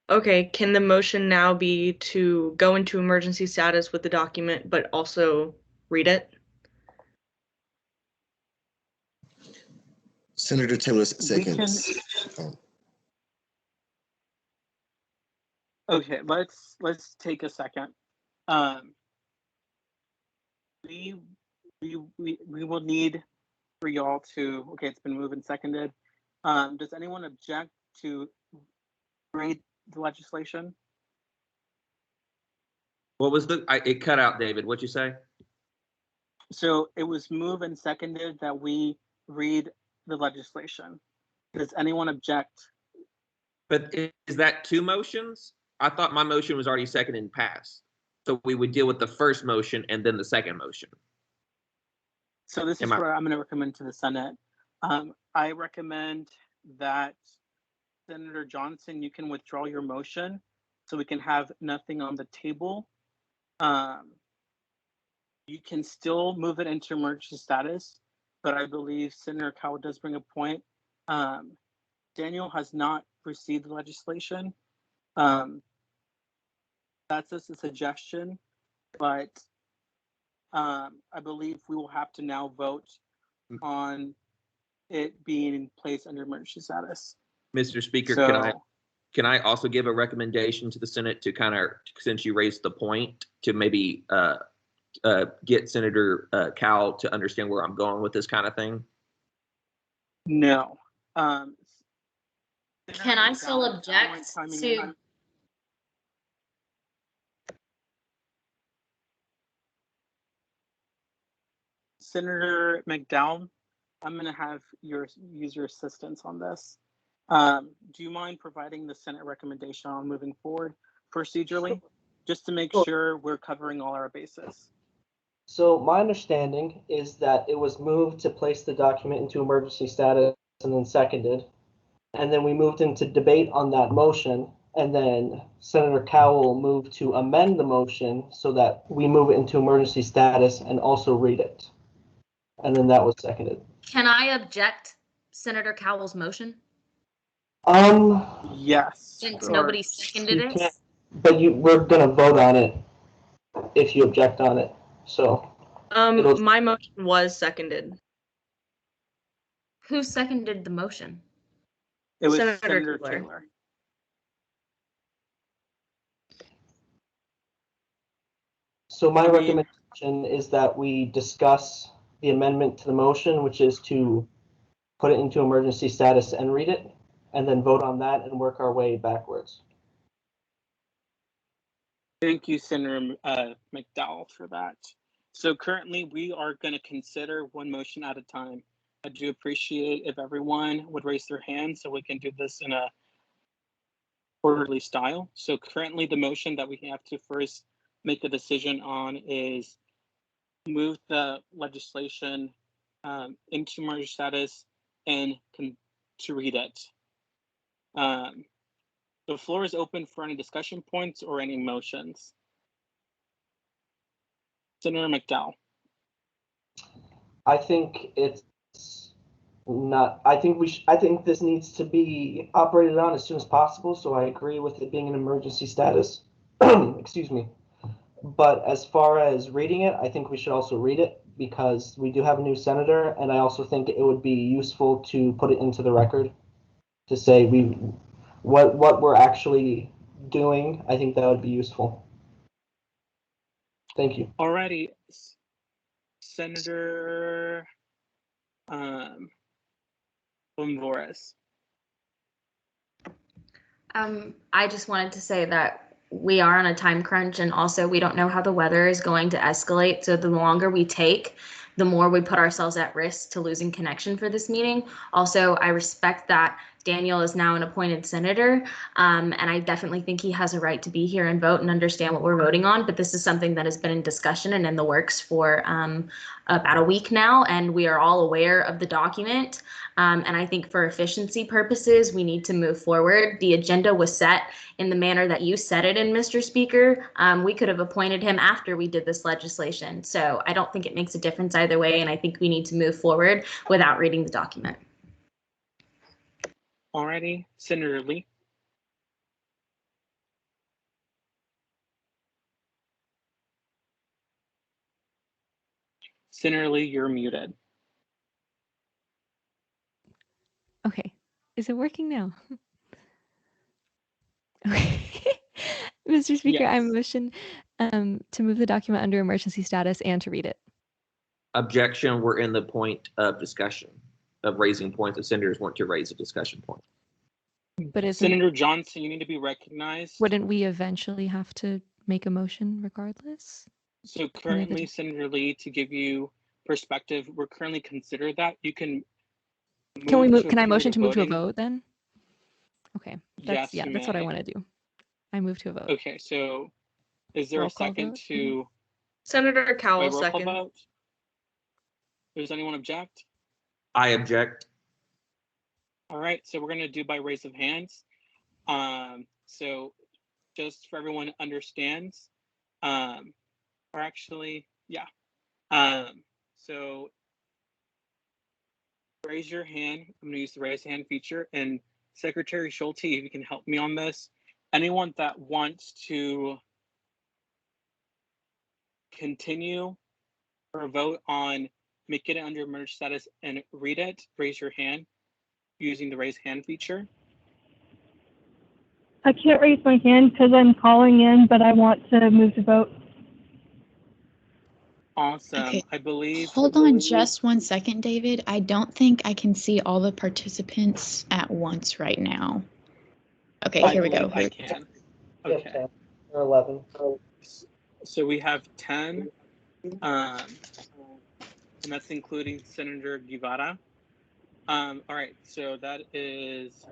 Okay, can the motion now be to go into emergency status with the document, but also read it? Senator Taylor We can. seconds. Okay, let's take a second. We will need for y'all to. Okay, it's been moved and seconded. Does anyone object to read the legislation? What was it cut out, David? What'd you say? So it was moved and seconded that we read the legislation. Does anyone object? But is that two motions? I thought my motion was already seconded and passed. So we would deal with the first motion and then the second motion. So this is what I'm going to recommend to the Senate. I recommend that Senator Johnson, you can withdraw your motion so we can have nothing on the table. You can still move it into emergency status, but I believe Senator Cowell does bring a point. Daniel has not received the legislation. That's just a suggestion, but I believe we will have to now vote on it being placed under emergency status. Mr. Speaker, So, can I also give a recommendation to the Senate to kind of, since you raised the point, to maybe get Senator Cowell to understand where I'm going with this kind of thing? No. Can I still object to? Senator McDowell, I'm going to have use your assistance on this. Do you mind providing the Senate recommendation on moving forward procedurally, just to make sure we're covering all our bases? So my understanding is that it was moved to place the document into emergency status and then seconded. And then we moved into debate on that motion. And then Senator Cowell moved to amend the motion so that we move it into emergency status and also read it. And then that was seconded. Can I object Senator Cowell's motion? Yes. Since nobody seconded it? But we're gonna vote on it if you object on it. So my motion was seconded. Who seconded the motion? It was Senator Taylor. So my recommendation is that we discuss the amendment to the motion, which is to put it into emergency status and read it, and then vote on that and work our way backwards. Thank you, Senator McDowell, for that. So currently we are going to consider one motion at a time. I do appreciate if everyone would raise their hand so we can do this in a orderly style. So currently the motion that we have to first make a decision on is move the legislation into emergency status and to read it. The floor is open for any discussion points or any motions. Senator McDowell. I think it's not. I think this needs to be operated on as soon as possible. So I agree with it being an emergency status. Excuse me. But as far as reading it, I think we should also read it because we do have a new senator, and I also think it would be useful to put it into the record to say what we're actually doing. I think that would be useful. Thank you. Alrighty, Senator Bonvores. I just wanted to say that we are on a time crunch, and also we don't know how the weather is going to escalate. So the longer we take, the more we put ourselves at risk to losing connection for this meeting. Also, I respect that Daniel is now an appointed senator, and I definitely think he has a right to be here and vote and understand what we're voting on. But this is something that has been in discussion and in the works for about a week now, and we are all aware of the document. And I think for efficiency purposes, we need to move forward. The agenda was set in the manner that you set it in, Mr. Speaker. We could have appointed him after we did this legislation. So I don't think it makes a difference either way, and I think we need to move forward without reading the document. Alrighty, Senator Lee. Senator Lee, you're muted. Okay, is it working now? Okay. Mr. Speaker, I Yes. motion to move the document under emergency status and to read it. Objection, we're in the point of discussion, of raising points. The senators want to raise a discussion point. But Senator Johnson, you need to be recognized. Wouldn't we eventually have to make a motion regardless? So currently, Senator Lee, to give you perspective, we're currently considered that. You can Can we move move? to a Can I period motion of to move to a voting. vote then? Okay, Yes, that's you that's what I may. want to do. I move to a vote. Okay, so is there Roll a call second vote? to Senator Cowell, roll call second. vote? Does anyone object? I object. All right, so we're going to do by raise of hands. So just for everyone understands, or actually, yeah. So raise your hand. I'm going to use the raise hand feature. And Secretary Schulte, if you can help me on this, anyone that wants to continue or vote on make it under emergency status and read it, raise your hand using the raise hand feature. I can't raise my hand because I'm calling in, but I want to move to vote. Awesome. Okay. I believe. Hold on just 1 second, David. I don't think I can see all the participants at once right now. Okay, here we go. I can. Okay. Or 11. So we have 10, and that's including Senator Guevara. All right, so that is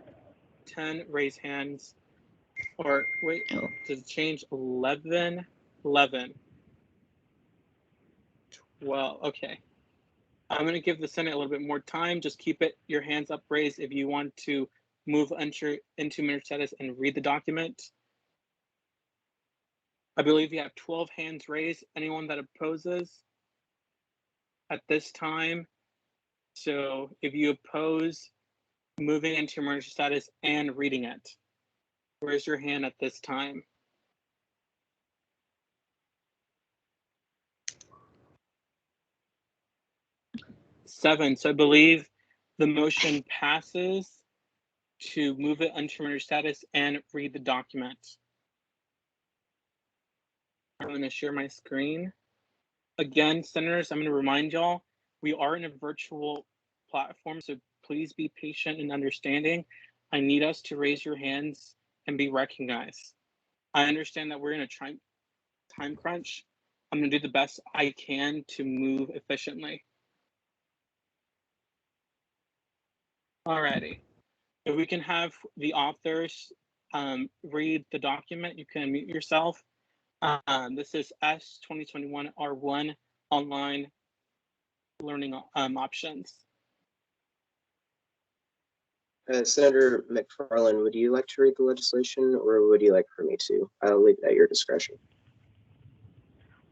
10 raise hands, or wait, does it change? 11, 12, okay. I'm going to give the Senate a little bit more time. Just keep your hands up raised if you want to move into emergency status and read the document. I believe you have 12 hands raised. Anyone that opposes at this time? So if you oppose moving into emergency status and reading it, raise your hand at this time. Seven. So I believe the motion passes to move it under emergency status and read the document. I'm going to share my screen. Again, senators, I'm going to remind y'all, we are in a virtual platform, so please be patient and understanding. I need us to raise your hands and be recognized. I understand that we're in a time crunch. I'm going to do the best I can to move efficiently. Alrighty. If we can have the authors read the document, you can unmute yourself. This is S 2021 R1 online learning options. Senator McFarland, would you like to read the legislation or would you like for me to? I'll leave it at your discretion.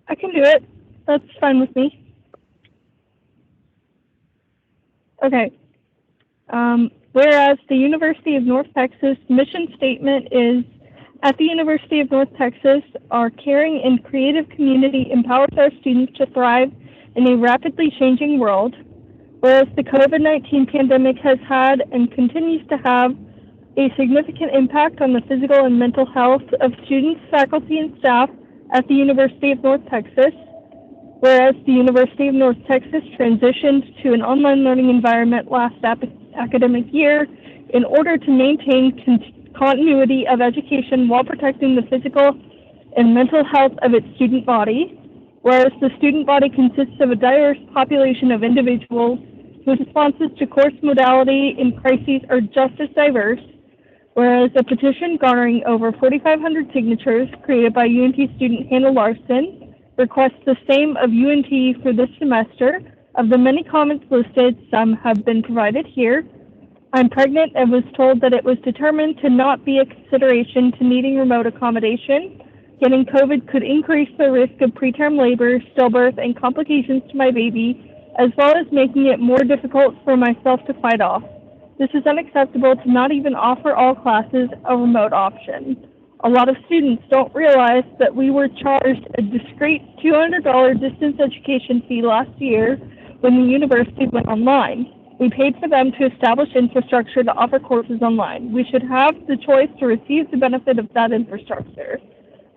I can do it. That's fine with me. Okay. Whereas the University of North Texas mission statement is, at the University of North Texas, our caring and creative community empowers our students to thrive in a rapidly changing world. Whereas the COVID-19 pandemic has had and continues to have a significant impact on the physical and mental health of students, faculty, and staff at the University of North Texas. Whereas the University of North Texas transitioned to an online learning environment last academic year in order to maintain continuity of education while protecting the physical and mental health of its student body. Whereas the student body consists of a diverse population of individuals whose responses to course modality in crises are just as diverse, whereas a petition garnering over 4,500 signatures created by UNT student Hannah Larson requests the same of UNT for this semester. Of the many comments listed, some have been provided here. I'm pregnant and was told that it was determined to not be a consideration to needing remote accommodation. Getting COVID could increase the risk of preterm labor, stillbirth, and complications to my baby, as well as making it more difficult for myself to fight off. This is unacceptable to not even offer all classes a remote option. A lot of students don't realize that we were charged a discrete $200 distance education fee last year when the university went online. We paid for them to establish infrastructure to offer courses online. We should have the choice to receive the benefit of that infrastructure.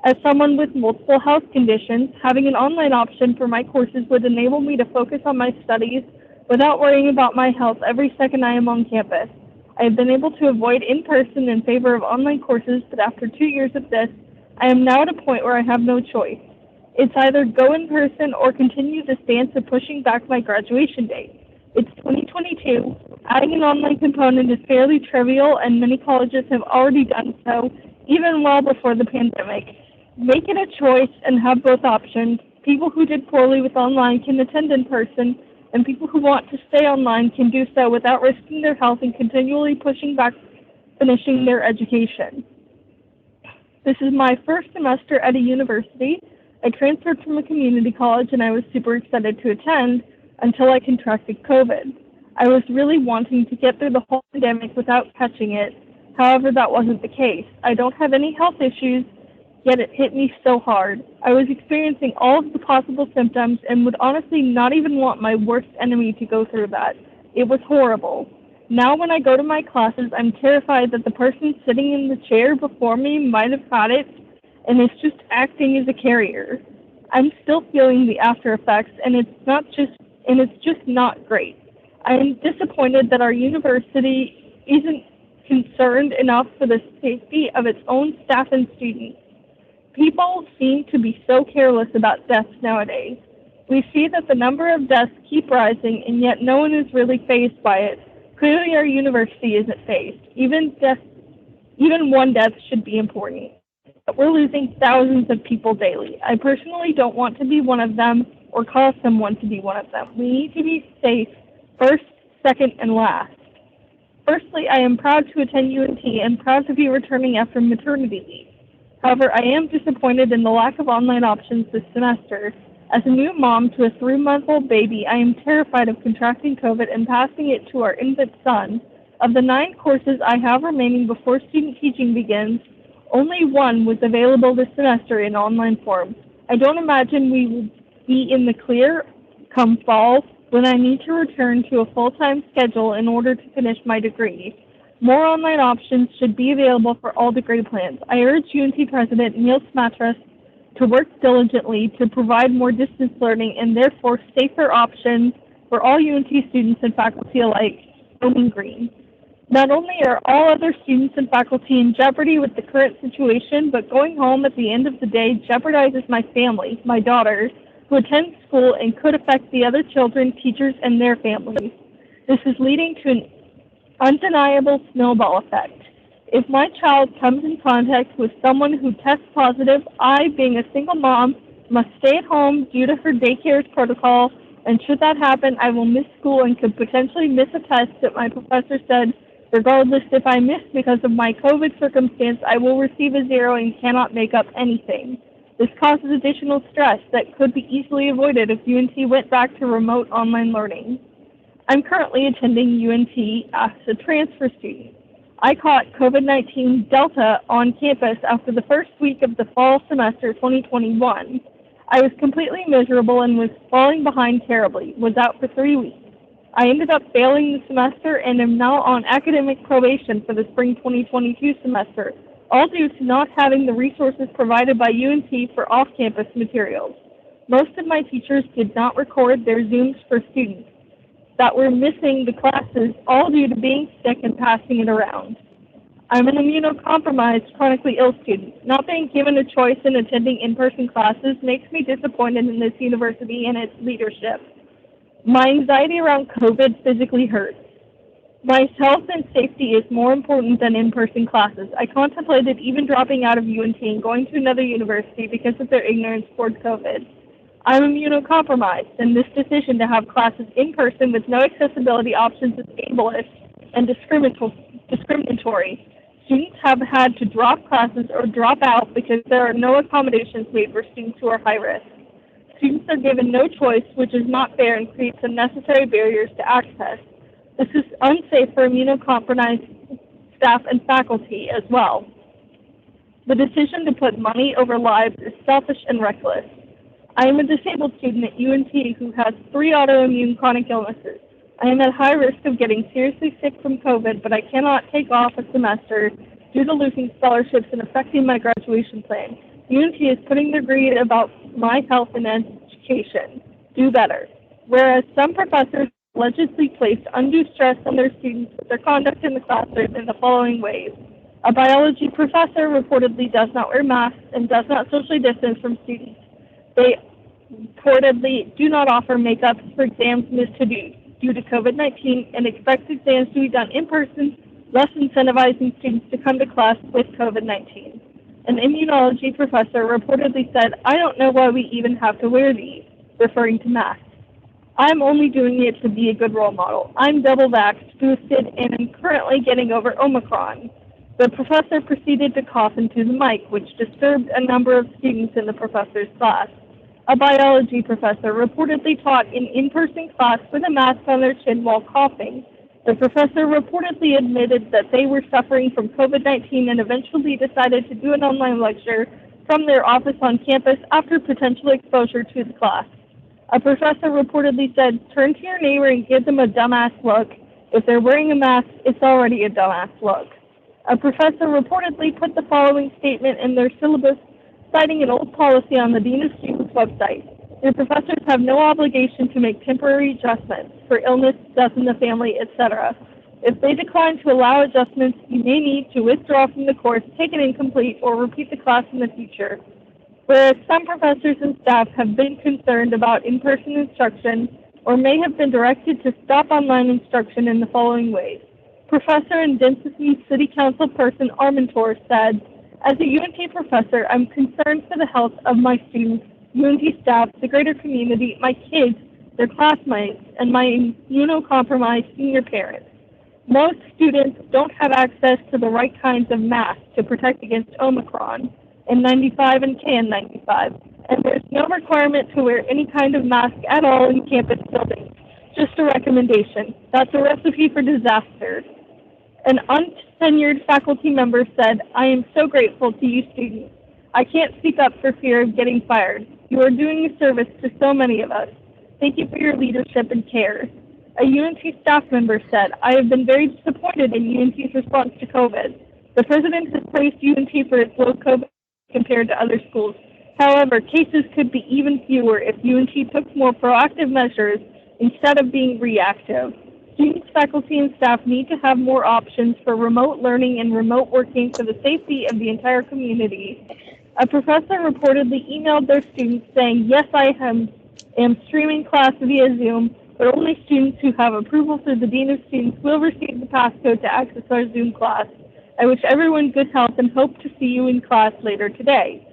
As someone with multiple health conditions, having an online option for my courses would enable me to focus on my studies without worrying about my health every second I am on campus. I have been able to avoid in-person in favor of online courses, but after 2 years of this, I am now at a point where I have no choice. It's either go in person or continue the stance of pushing back my graduation date. It's 2022. Adding an online component is fairly trivial, and many colleges have already done so, even well before the pandemic. Make it a choice and have both options. People who did poorly with online can attend in person, and people who want to stay online can do so without risking their health and continually pushing back finishing their education. This is my first semester at a university. I transferred from a community college and I was super excited to attend until I contracted COVID. I was really wanting to get through the whole pandemic without catching it. However, that wasn't the case. I don't have any health issues, yet it hit me so hard. I was experiencing all of the possible symptoms and would honestly not even want my worst enemy to go through that. It was horrible. Now when I go to my classes, I'm terrified that the person sitting in the chair before me might have had it and is just acting as a carrier. I'm still feeling the after effects, and it's just not great. I am disappointed that our university isn't concerned enough for the safety of its own staff and students. People seem to be so careless about deaths nowadays. We see that the number of deaths keep rising, and yet no one is really fazed by it. Clearly, our university isn't fazed. Even one death should be important. But we're losing thousands of people daily. I personally don't want to be one of them or cause someone to be one of them. We need to be safe first, second, and last. Firstly, I am proud to attend UNT and proud to be returning after maternity leave. However, I am disappointed in the lack of online options this semester. As a new mom to a 3-month-old baby, I am terrified of contracting COVID and passing it to our infant son. Of the 9 courses I have remaining before student teaching begins, only 1 was available this semester in online form. I don't imagine we will be in the clear come fall when I need to return to a full-time schedule in order to finish my degree. More online options should be available for all degree plans. I urge UNT President Neil Smatras to work diligently to provide more distance learning and therefore safer options for all UNT students and faculty alike, going green. Not only are all other students and faculty in jeopardy with the current situation, but going home at the end of the day jeopardizes my family, my daughter, who attends school and could affect the other children, teachers, and their families. This is leading to an undeniable snowball effect. If my child comes in contact with someone who tests positive, I, being a single mom, must stay at home due to her daycare's protocol, and should that happen, I will miss school and could potentially miss a test that my professor said, regardless if I miss because of my COVID circumstance, I will receive a 0 and cannot make up anything. This causes additional stress that could be easily avoided if UNT went back to remote online learning. I'm currently attending UNT as a transfer student. I caught COVID-19 Delta on campus after the first week of the fall semester 2021. I was completely miserable and was falling behind terribly, was out for 3 weeks. I ended up failing the semester and am now on academic probation for the spring 2022 semester, all due to not having the resources provided by UNT for off-campus materials. Most of my teachers did not record their Zooms for students that were missing the classes, all due to being sick and passing it around. I'm an immunocompromised, chronically ill student. Not being given a choice in attending in-person classes makes me disappointed in this university and its leadership. My anxiety around COVID physically hurts. My health and safety is more important than in-person classes. I contemplated even dropping out of UNT and going to another university because of their ignorance towards COVID. I'm immunocompromised, and this decision to have classes in person with no accessibility options is ableist and discriminatory. Students have had to drop classes or drop out because there are no accommodations made for students who are high risk. Students are given no choice, which is not fair and creates unnecessary barriers to access. This is unsafe for immunocompromised staff and faculty as well. The decision to put money over lives is selfish and reckless. I am a disabled student at UNT who has 3 autoimmune chronic illnesses. I am at high risk of getting seriously sick from COVID, but I cannot take off a semester due to losing scholarships and affecting my graduation plan. UNT is putting their greed about my health and education. Do better. Whereas some professors allegedly placed undue stress on their students with their conduct in the classroom in the following ways. A biology professor reportedly does not wear masks and does not socially distance from students. They reportedly do not offer makeups for exams missed due to COVID-19 and expects exams to be done in person, thus incentivizing students to come to class with COVID-19. An immunology professor reportedly said, "I don't know why we even have to wear these," referring to masks. I'm only doing it to be a good role model. I'm double vaxxed, boosted, and am currently getting over Omicron. The professor proceeded to cough into the mic, which disturbed a number of students in the professor's class. A biology professor reportedly taught an in-person class with a mask on their chin while coughing. The professor reportedly admitted that they were suffering from COVID-19 and eventually decided to do an online lecture from their office on campus after potential exposure to the class. A professor reportedly said, "Turn to your neighbor and give them a dumbass look. If they're wearing a mask, it's already a dumbass look." A professor reportedly put the following statement in their syllabus, citing an old policy on the Dean of Students website. Your professors have no obligation to make temporary adjustments for illness, death in the family, etc. If they decline to allow adjustments, you may need to withdraw from the course, take it incomplete, or repeat the class in the future. Whereas some professors and staff have been concerned about in-person instruction or may have been directed to stop online instruction in the following ways. Professor and Density City Council person Armentor said, "As a UNT professor, I'm concerned for the health of my students, UNT staff, the greater community, my kids, their classmates, and my immunocompromised senior parents. Most students don't have access to the right kinds of masks to protect against Omicron, N95 and KN95, and there's no requirement to wear any kind of mask at all in campus buildings. Just a recommendation. That's a recipe for disaster." An untenured faculty member said, "I am so grateful to you students. I can't speak up for fear of getting fired. You are doing a service to so many of us. Thank you for your leadership and care." A UNT staff member said, "I have been very disappointed in UNT's response to COVID. The president has praised UNT for its low COVID compared to other schools. However, cases could be even fewer if UNT took more proactive measures instead of being reactive. Students, faculty, and staff need to have more options for remote learning and remote working for the safety of the entire community." A professor reportedly emailed their students saying, "Yes, I am streaming class via Zoom, but only students who have approval through the Dean of Students will receive the passcode to access our Zoom class. I wish everyone good health and hope to see you in class later today."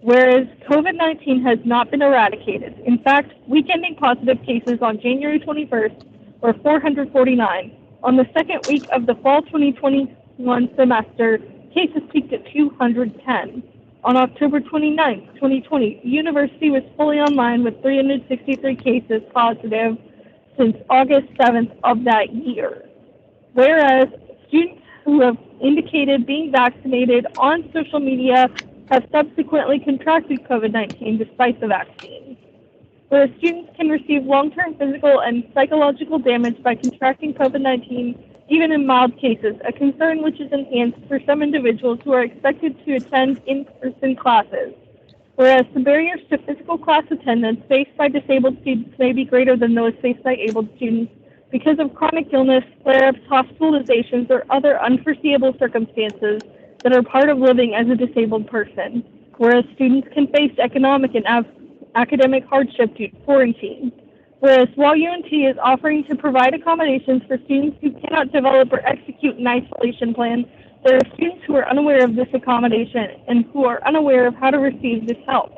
Whereas COVID-19 has not been eradicated. In fact, week-ending positive cases on January 21st were 449. On the second week of the fall 2021 semester, cases peaked at 210. On October 29th, 2020, the university was fully online with 363 cases positive since August 7th of that year. Whereas students who have indicated being vaccinated on social media have subsequently contracted COVID-19 despite the vaccine. Whereas students can receive long-term physical and psychological damage by contracting COVID-19 even in mild cases, a concern which is enhanced for some individuals who are expected to attend in-person classes. Whereas the barriers to physical class attendance faced by disabled students may be greater than those faced by able students, because of chronic illness, flare-ups, hospitalizations, or other unforeseeable circumstances that are part of living as a disabled person, whereas students can face economic and academic hardship due to quarantine. Whereas while UNT is offering to provide accommodations for students who cannot develop or execute an isolation plan, there are students who are unaware of this accommodation and who are unaware of how to receive this help.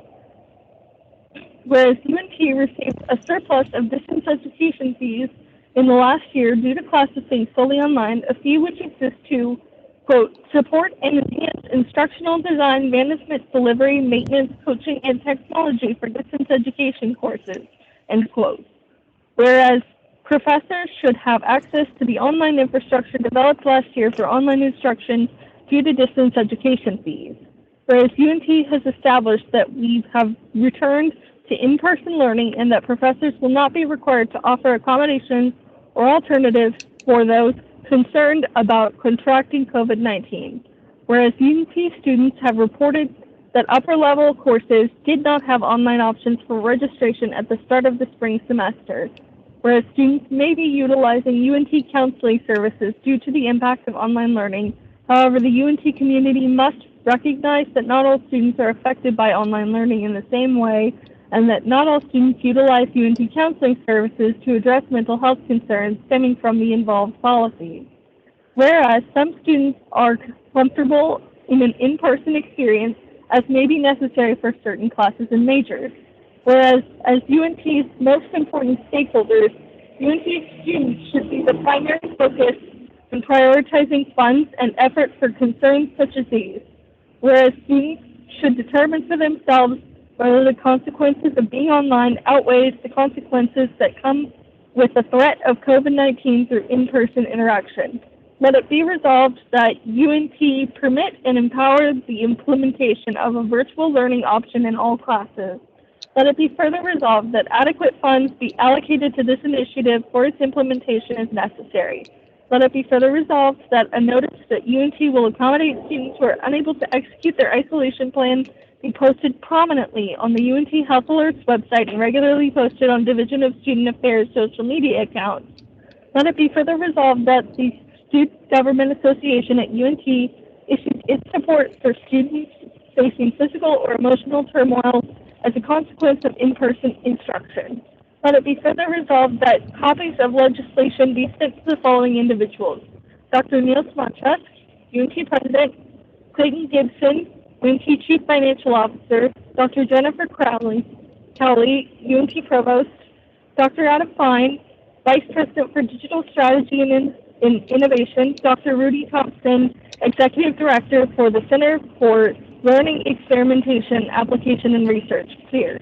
Whereas UNT received a surplus of distance education fees in the last year due to classes being solely online, a fee which exists to, quote, support and enhance instructional design, management, delivery, maintenance, coaching, and technology for distance education courses, end quote. Whereas professors should have access to the online infrastructure developed last year for online instruction due to distance education fees. Whereas UNT has established that we have returned to in-person learning and that professors will not be required to offer accommodations or alternatives for those concerned about contracting COVID-19. Whereas UNT students have reported that upper-level courses did not have online options for registration at the start of the spring semester, whereas students may be utilizing UNT counseling services due to the impact of online learning. However, the UNT community must recognize that not all students are affected by online learning in the same way, and that not all students utilize UNT counseling services to address mental health concerns stemming from the involved policies. Whereas some students are comfortable in an in-person experience as may be necessary for certain classes and majors. Whereas as UNT's most important stakeholders, UNT students should be the primary focus in prioritizing funds and effort for concerns such as these. Whereas students should determine for themselves whether the consequences of being online outweighs the consequences that come with the threat of COVID-19 through in-person interaction. Let it be resolved that UNT permit and empower the implementation of a virtual learning option in all classes. Let it be further resolved that adequate funds be allocated to this initiative for its implementation as necessary. Let it be further resolved that a notice that UNT will accommodate students who are unable to execute their isolation plan be posted prominently on the UNT Health Alerts website and regularly posted on Division of Student Affairs social media accounts. Let it be further resolved that the Student Government Association at UNT issues its support for students facing physical or emotional turmoil as a consequence of in-person instruction. Let it be further resolved that copies of legislation be sent to the following individuals: Dr. Neil Smatrusk, UNT President; Clayton Gibson, UNT Chief Financial Officer; Dr. Jennifer Cowley, UNT Provost; Dr. Adam Fine, Vice President for Digital Strategy and Innovation; Dr. Rudy Thompson, Executive Director for the Center for Learning, Experimentation, Application, and Research, CLEAR.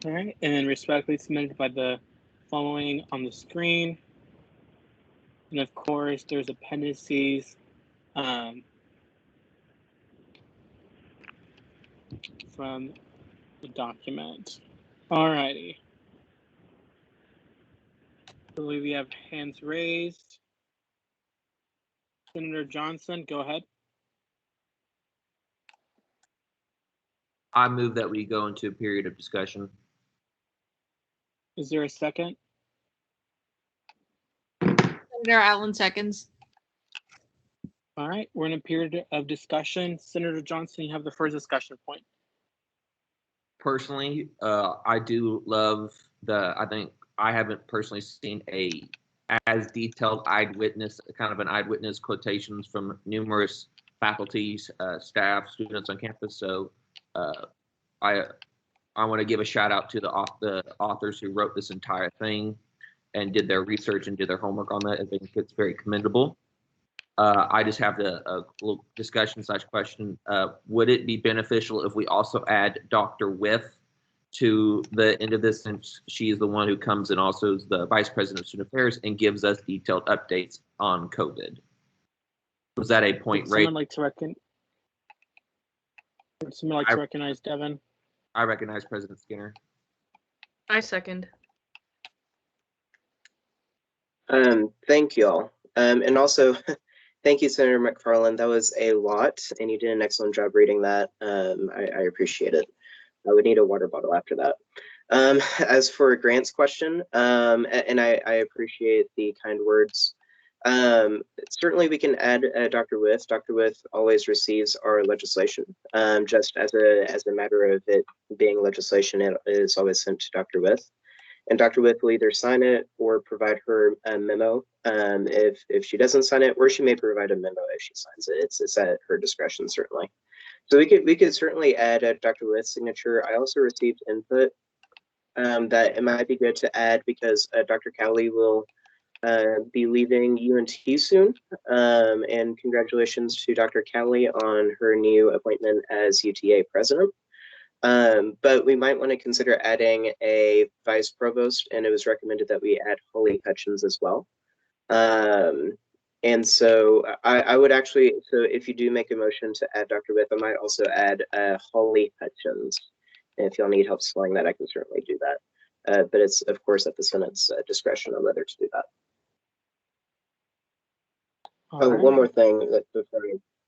All right, and respectfully submitted by the following on the screen. And of course, there's appendices from the document. All righty. I believe we have hands raised. Senator Johnson, go ahead. I move that we go into a period of discussion. Is there a second? Senator Allen seconds. All right, we're in a period of discussion. Senator Johnson, you have the first discussion point. Personally, I do love I think I haven't personally seen as detailed eyewitness, kind of an eyewitness quotations from numerous faculties, staff, students on campus. So I want to give a shout out to the authors who wrote this entire thing and did their research and did their homework on that. I think it's very commendable. I just have a little discussion / question. Would it be beneficial if we also add Dr. With to the end of this, since she is the one who comes and also is the Vice President of Student Affairs and gives us detailed updates on COVID? Was that a point Would someone like to recognize Devin? I recognize President Skinner. I second. Thank you all. And also, Thank you, Senator McFarland. That was a lot, and you did an excellent job reading that. I appreciate it. I would need a water bottle after that. As for Grant's question, and I appreciate the kind words. Certainly we can add Dr. With. Dr. With always receives our legislation. Just as a matter of it being legislation, it is always sent to Dr. With. And Dr. With will either sign it or provide her a memo if she doesn't sign it, or she may provide a memo if she signs it. It's at her discretion, certainly. So we could certainly add Dr. With's signature. I also received input that it might be good to add because Dr. Cowley will be leaving UNT soon. And congratulations to Dr. Cowley on her new appointment as UTA president. But we might want to consider adding a vice provost, and it was recommended that we add Holly Hutchins as well. And so I would actually, so if you do make a motion to add Dr. With, I might also add Holly Hutchins. And if y'all need help spelling that, I can certainly do that. But it's, of course, at the Senate's discretion on whether to do that. One more thing that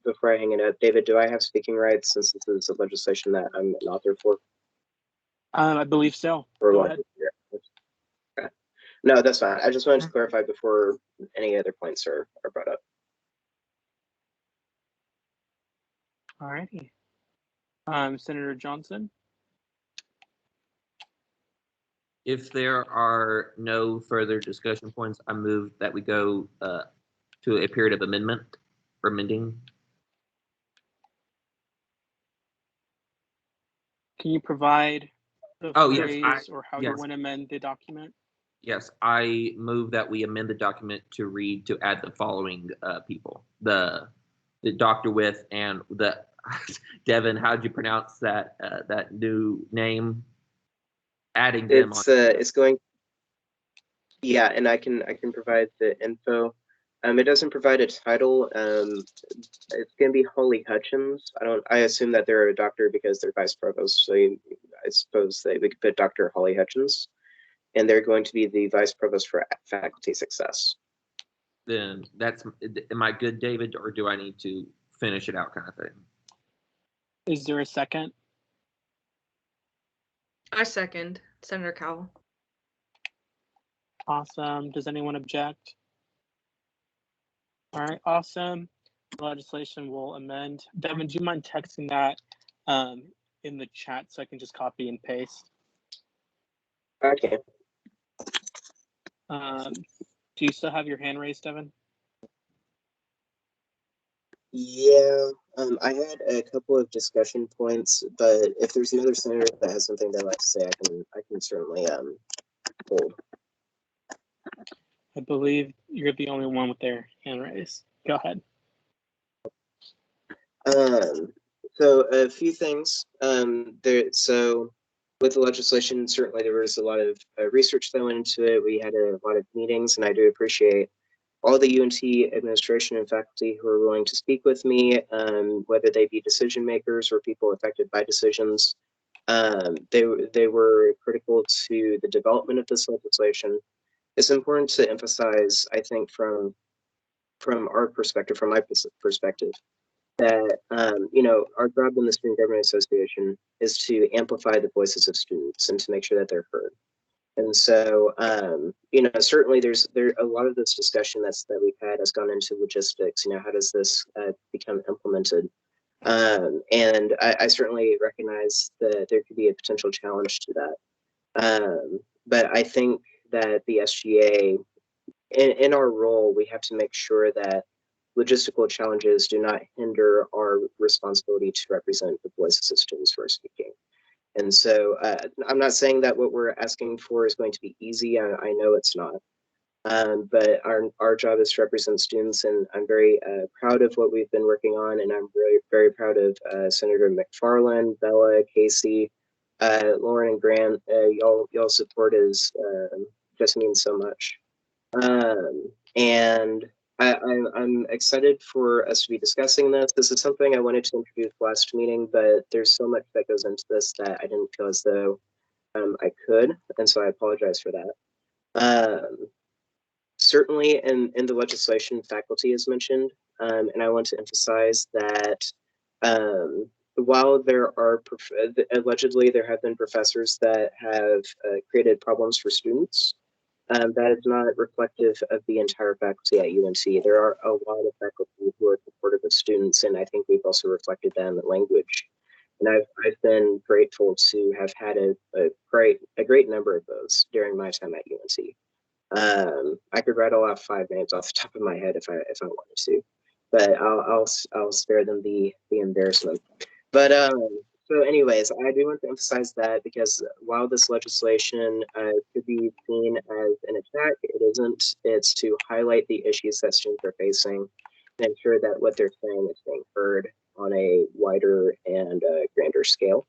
before I hang it up, David, do I have speaking rights since this is a legislation that I'm an author for? I believe so. Or Go what? ahead. Okay. No, that's fine. I just wanted to clarify before any other points are brought up. All righty. Senator Johnson. If there are no further discussion points, I move that we go to a period of amendment or amending. Can you provide the phrase or how you want to amend the document? Yes, I move that we amend the document to read to add the following people: the Dr. With and the Devin. How did you pronounce that that new name? Adding them. It's going. Yeah, and I can provide the info. It doesn't provide a title. It's gonna be Holly Hutchins. I assume that they're a doctor because they're vice provost. So I suppose we could put Dr. Holly Hutchins, and they're going to be the vice provost for faculty success. Then am I good, David, or do I need to finish it out, kind of thing? Is there a second? I second Senator Cowell. Awesome. Does anyone object? All right, awesome. The legislation will amend. Devin, do you mind texting that in the chat so I can just copy and paste? Okay. Do you still have your hand raised, Devin? Yeah, I had a couple of discussion points, but if there's another senator that has something they'd like to say, I can certainly hold. I believe you're the only one with their hand raised. Go ahead. So a few things. So with the legislation, certainly there was a lot of research that went into it. We had a lot of meetings, and I do appreciate all the UNT administration and faculty who are willing to speak with me, whether they be decision makers or people affected by decisions. They were critical to the development of this legislation. It's important to emphasize, I think, from our perspective, from my perspective, that our job in the Student Government Association is to amplify the voices of students and to make sure that they're heard. And so, certainly there's a lot of this discussion that we've had has gone into logistics. How does this become implemented? And I certainly recognize that there could be a potential challenge to that. But I think that the SGA, in our role, we have to make sure that logistical challenges do not hinder our responsibility to represent the voices of students who are speaking. And so I'm not saying that what we're asking for is going to be easy. I know it's not. But our job is to represent students, and I'm very proud of what we've been working on, and I'm really very proud of Senator McFarland, Bella, Casey, Lauren, and Grant. Y'all support is just means so much. And I'm excited for us to be discussing this. This is something I wanted to introduce last meeting, but there's so much that goes into this that I didn't feel as though I could, and so I apologize for that. Certainly in the legislation, faculty is mentioned, And I want to emphasize that while there are allegedly there have been professors that have created problems for students, that is not reflective of the entire faculty at UNC. There are a lot of faculty who are supportive of students, and I think we've also reflected that in the language. And I've been grateful to have had a great number of those during my time at UNC. I could rattle off 5 names off the top of my head if I wanted to, but I'll spare them the embarrassment. But so anyways, I do want to emphasize that because while this legislation could be seen as an attack, it isn't. It's to highlight the issues that students are facing and ensure that what they're saying is being heard on a wider and grander scale.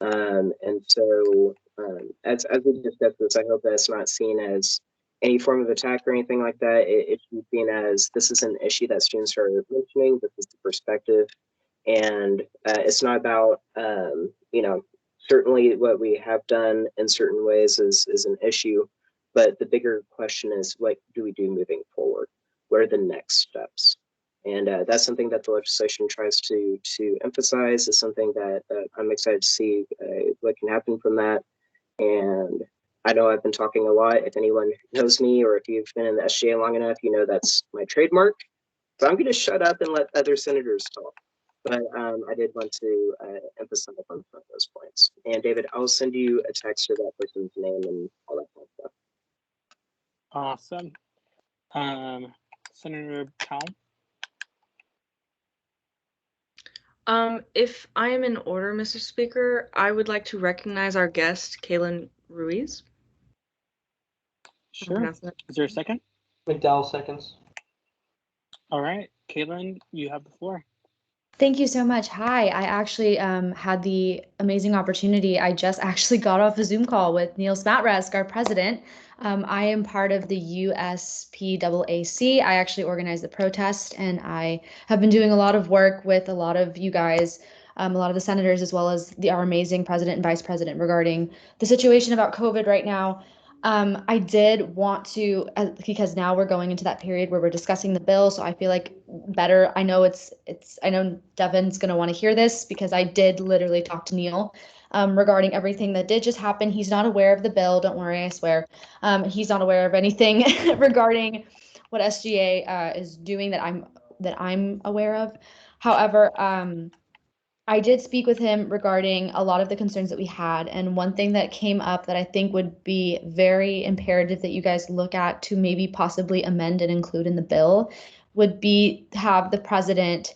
And so as we discuss this, I hope that it's not seen as any form of attack or anything like that. It should be seen as this is an issue that students are mentioning, this is the perspective. And it's not about, certainly what we have done in certain ways is an issue, but the bigger question is what do we do moving forward? What are the next steps? And that's something that the legislation tries to emphasize, is something that I'm excited to see what can happen from that. And I know I've been talking a lot. If anyone knows me or if you've been in the SGA long enough, you know that's my trademark. So I'm going to shut up and let other senators talk. But I did want to emphasize on some of those points. And David, I'll send you a text of that person's name and all that kind of stuff. Awesome. Senator Powell? If I am in order, Mr. Speaker, I would like to recognize our guest, Kaylin Ruiz. Sure. Is there a second? McDowell seconds. All right. Kaylin, you have the floor. Thank you so much. Hi, I actually had the amazing opportunity. I just actually got off a Zoom call with Neil Smatresk, our president. I am part of the USPAAC. I actually organized the protest, and I have been doing a lot of work with a lot of you guys, a lot of the senators, as well as our amazing president and vice president regarding the situation about COVID right now. I did want to, because now we're going into that period where we're discussing the bill, so I feel like better. I know I know Devin's going to want to hear this because I did literally talk to Neil regarding everything that did just happen. He's not aware of the bill. Don't worry, I swear. He's not aware of anything regarding what SGA is doing that I'm aware of. However, I did speak with him regarding a lot of the concerns that we had. And one thing that came up that I think would be very imperative that you guys look at to maybe possibly amend and include in the bill would be have the president,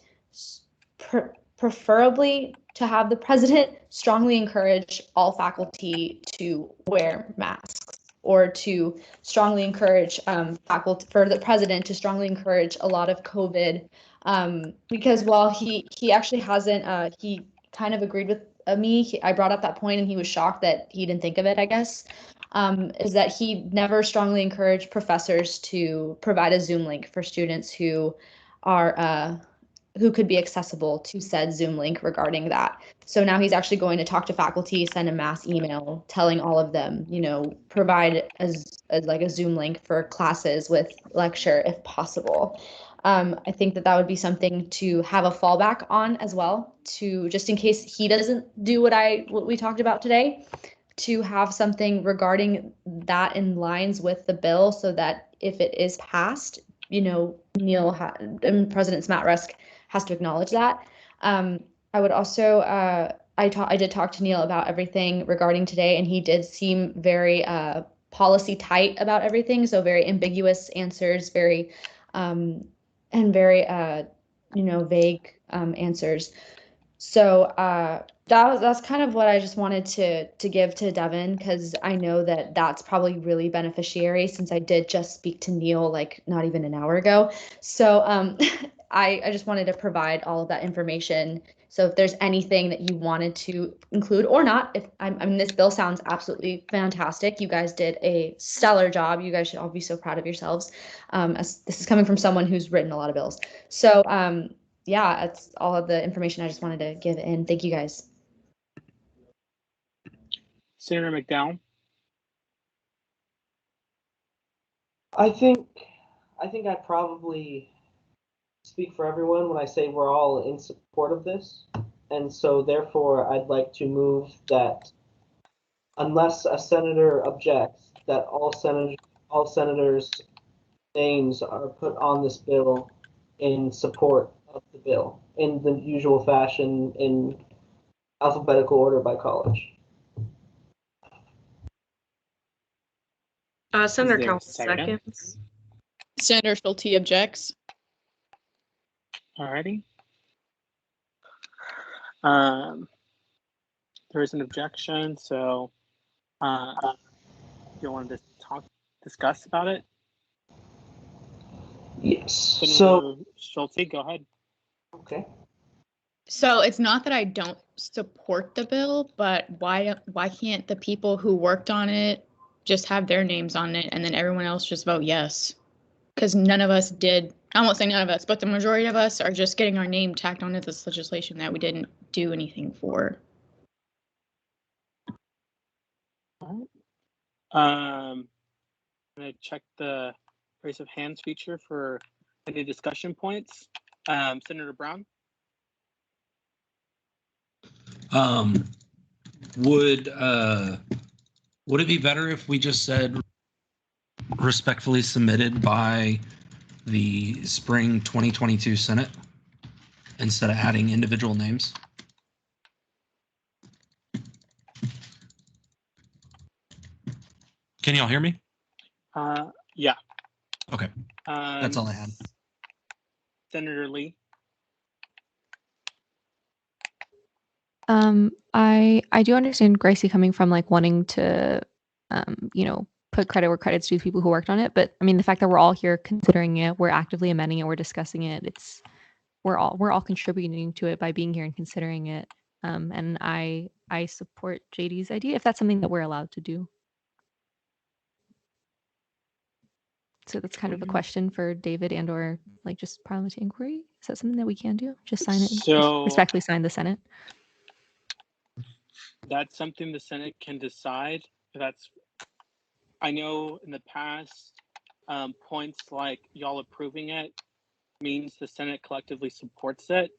preferably to have the president strongly encourage all faculty to wear masks, or to strongly encourage faculty, for the president to strongly encourage a lot of COVID, because while he actually hasn't, he kind of agreed with me. I brought up that point and he was shocked that he didn't think of it, I guess, is that he never strongly encouraged professors to provide a Zoom link for students who are who could be accessible to said Zoom link regarding that. So now he's actually going to talk to faculty, send a mass email telling all of them, provide as like a Zoom link for classes with lecture if possible. I think that would be something to have a fallback on as well, to just in case he doesn't do what we talked about today, to have something regarding that in lines with the bill, so that if it is passed, Neil and President Smatresk has to acknowledge that. I would also, I did talk to Neil about everything regarding today, and he did seem very policy tight about everything. So very ambiguous answers, very and very vague answers. So that's kind of what I just wanted to give to Devin, because I know that that's probably really beneficiary, since I did just speak to Neil like not even an hour ago. So I just wanted to provide all of that information. So if there's anything that you wanted to include or not, I mean, this bill sounds absolutely fantastic. You guys did a stellar job. You guys should all be so proud of yourselves, as this is coming from someone who's written a lot of bills. So yeah, that's all of the information I just wanted to give in. Thank you guys. Senator McDowell? I think I'd probably speak speak for everyone when I say we're all in support of this. And so therefore, I'd like to move that unless a senator objects, that all senators' names are put on this bill in support of the bill in the usual fashion in alphabetical order by college. Senator there a Cal second? seconds. Senator Schulte objects. Alrighty. There is an objection, so you wanted to discuss about it? Yes. Senator So Schulte, go ahead. Okay. So it's not that I don't support the bill, but why can't the people who worked on it just have their names on it and then everyone else just vote yes? Because none of us did. I won't say none of us, but the majority of us are just getting our name tacked onto this legislation that we didn't do anything for. All right. I'm gonna check the raise of hands feature for any discussion points. Senator Brown. Would it be better if we just said respectfully submitted by the spring 2022 Senate instead of adding individual names? Can y'all hear me? Yeah. Okay. That's all I had. Senator Lee. I do understand Gracie coming from like wanting to, put credit where credit's due to people who worked on it. But I mean, the fact that we're all here considering it, we're actively amending it, we're discussing it. We're all contributing to it by being here and considering it. And I support JD's idea if that's something that we're allowed to do. So that's kind of a question for David and or like just parliamentary inquiry. Is that something that we can do? Just sign it, So respectfully sign the Senate. That's something the Senate can decide. I know in the past, points like y'all approving it means the Senate collectively supports it.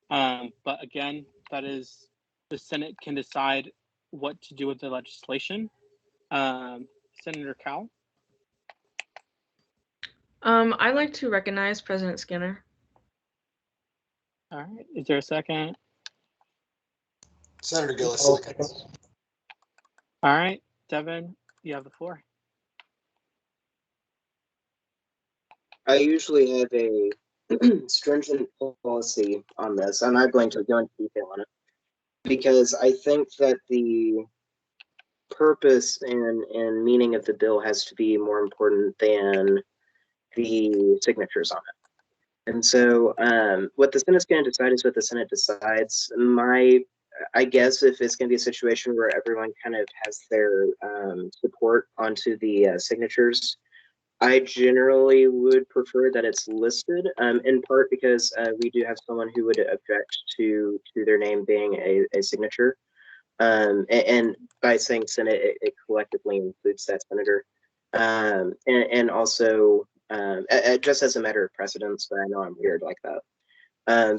But again, that is the Senate can decide what to do with the legislation. Senator Cowell. I'd like to recognize President Skinner. All right. Is there a second? Senator Gillis seconds. All right. Devin, you have the floor. I usually have a stringent policy on this. I'm not going to go into detail on it because I think that the purpose and meaning of the bill has to be more important than the signatures on it. And so what the Senate's going to decide is what the Senate decides. I guess if it's going to be a situation where everyone kind of has their support onto the signatures, I generally would prefer that it's listed, in part because we do have someone who would object to their name being a signature. And by saying Senate, it collectively includes that senator. And also, just as a matter of precedence, but I know I'm weird like that.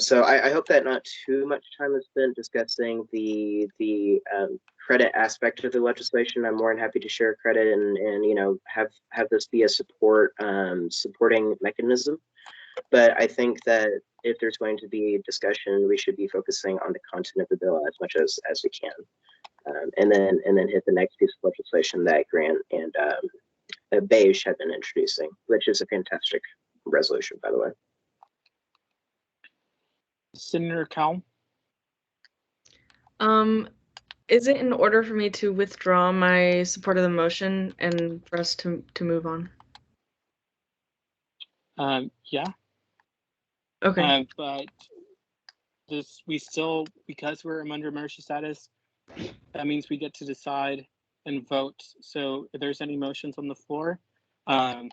So I hope that not too much time is spent discussing the credit aspect of the legislation. I'm more than happy to share credit and have this be a supporting mechanism. But I think that if there's going to be discussion, we should be focusing on the content of the bill as much as we can, and then hit the next piece of legislation that Grant and Beige have been introducing, which is a fantastic resolution, by the way. Senator Cowell. Is it in order for me to withdraw my support of the motion and for us to move on? Yeah. Okay. But we still, because we're under emergency status, that means we get to decide and vote. So if there's any motions on the floor, Senator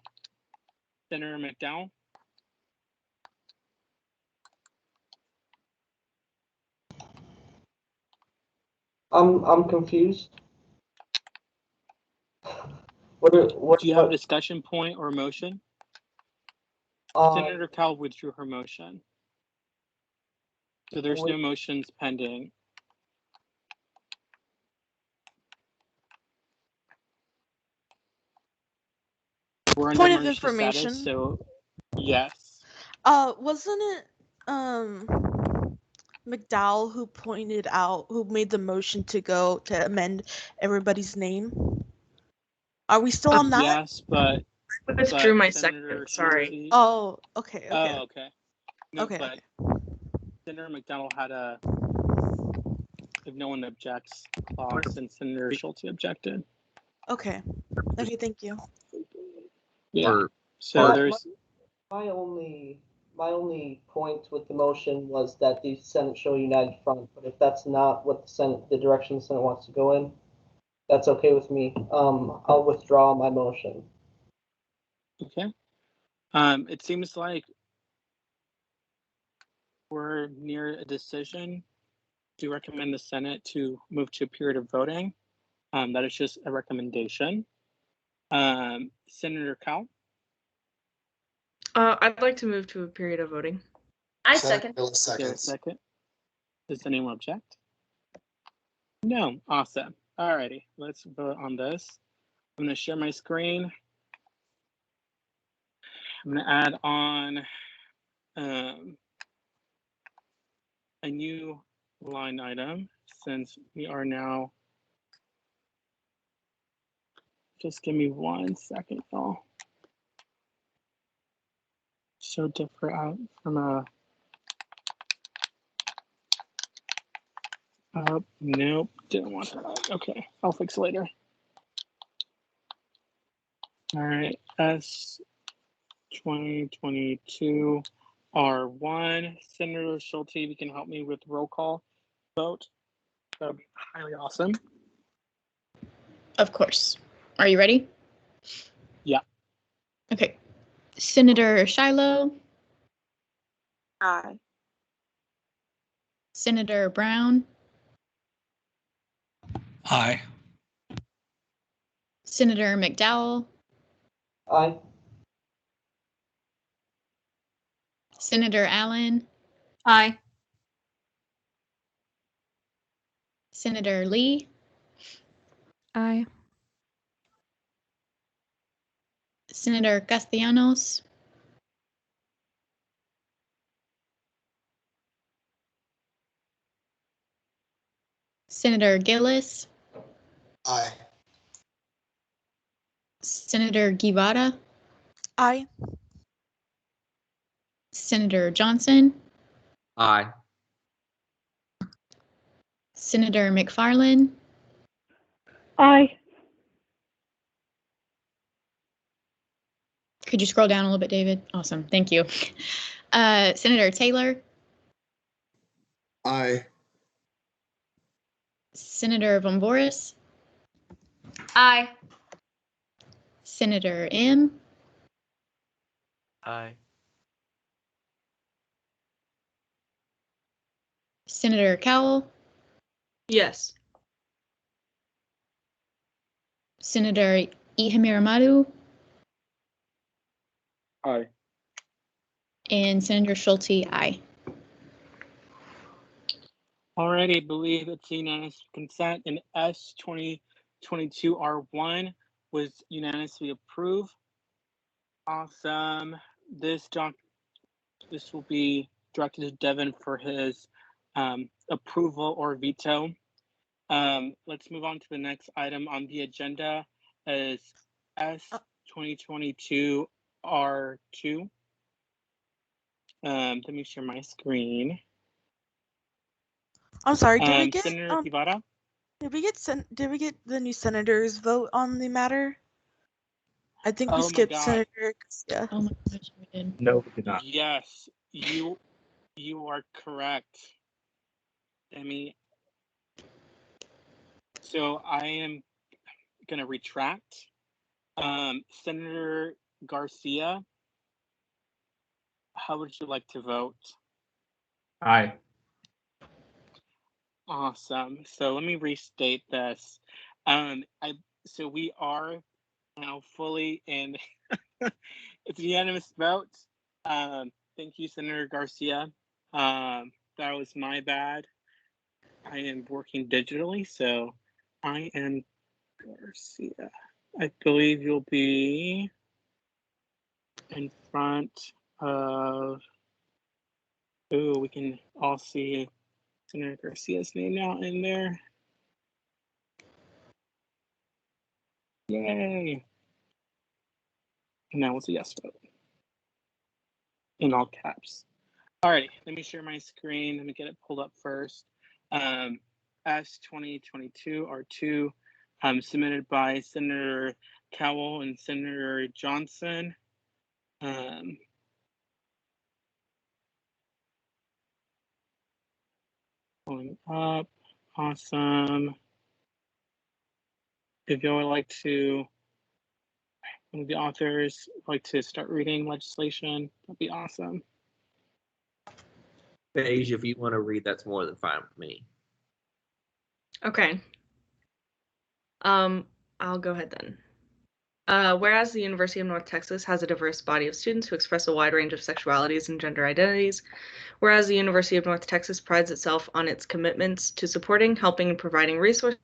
McDowell. I'm confused. What Do you have a discussion point or motion? Senator Cal withdrew her motion. So there's no motions pending. We're in Point of emergency information. status, so yes. Wasn't it McDowell who made the motion to amend everybody's name? Are we still on that? Yes, but I withdrew my Senator second. Sorry. Schulte- Oh, okay. Oh, okay. No, Okay, but Senator McDonald had a, if no one objects, clause, and Senator Schulte objected. Okay. Okay, thank you. Yeah. Or- So there's My only point with the motion was that the Senate show a united front, but if that's not what the direction the Senate wants to go in, that's okay with me. I'll withdraw my motion. okay. It seems like we're near a decision to recommend the Senate to move to a period of voting. That is just a recommendation. Senator Cal? I'd like to move to a period of voting. I second. Is there a second? Does anyone object? No. Awesome. Alrighty, let's vote on this. I'm going to share my screen. I'm going to add on a new line item since we are now. Just give me 1 second, y'all. So different from a. Nope, didn't want that. Okay, I'll fix it later. All right, S 2022 R1. Senator Schulte, if you can help me with roll call vote, that would be highly awesome. Of course. Are you ready? Yeah. Okay. Senator Shiloh. Aye. Senator Brown. Aye. Senator McDowell. Aye. Senator Allen. Aye. Senator Lee. Aye. Senator Castellanos. Senator Gillis. Aye. Senator Guevara. Aye. Senator Johnson. Aye. Senator McFarland. Aye. Could you scroll down a little bit, David? Awesome. Thank you. Senator Taylor. Aye. Senator Von Boris. Aye. Senator M. Aye. Senator Cowell. Yes. Senator Ihemiramadu. Aye. And Senator Schulte, aye. Alrighty, believe it's unanimous consent, and S 2022 R1 was unanimously approved. Awesome. This will be directed to Devin for his approval or veto. Let's move on to the next item on the agenda as S 2022 R2. Let me share my screen. I'm sorry. Did we get Senator Guevara? Did we get the new senators vote on the matter? I think we Oh my skipped God. Senator Garcia. Oh my gosh, we did. No, we did not. Yes, you are correct. So I am gonna retract. Senator Garcia, how would you like to vote? Aye. Awesome. So let me restate this. So we are now fully in. It's a unanimous vote. Thank you, Senator Garcia. That was my bad. I am working digitally, so I am Garcia. I believe you'll be in front of. Ooh, we can all see Senator Garcia's name now in there. Yay! And that was a yes vote in all caps. Alrighty, let me share my screen. Let me get it pulled up first. S-2022 R2 submitted by Senator Cowell and Senator Johnson. Pulling up. Awesome. If y'all would like to, one of the authors would like to start reading legislation, that'd be awesome. Paige, if you want to read, that's more than fine with me. Okay. I'll go ahead then. Whereas the University of North Texas has a diverse body of students who express a wide range of sexualities and gender identities, whereas the University of North Texas prides itself on its commitments to supporting, helping, and providing resources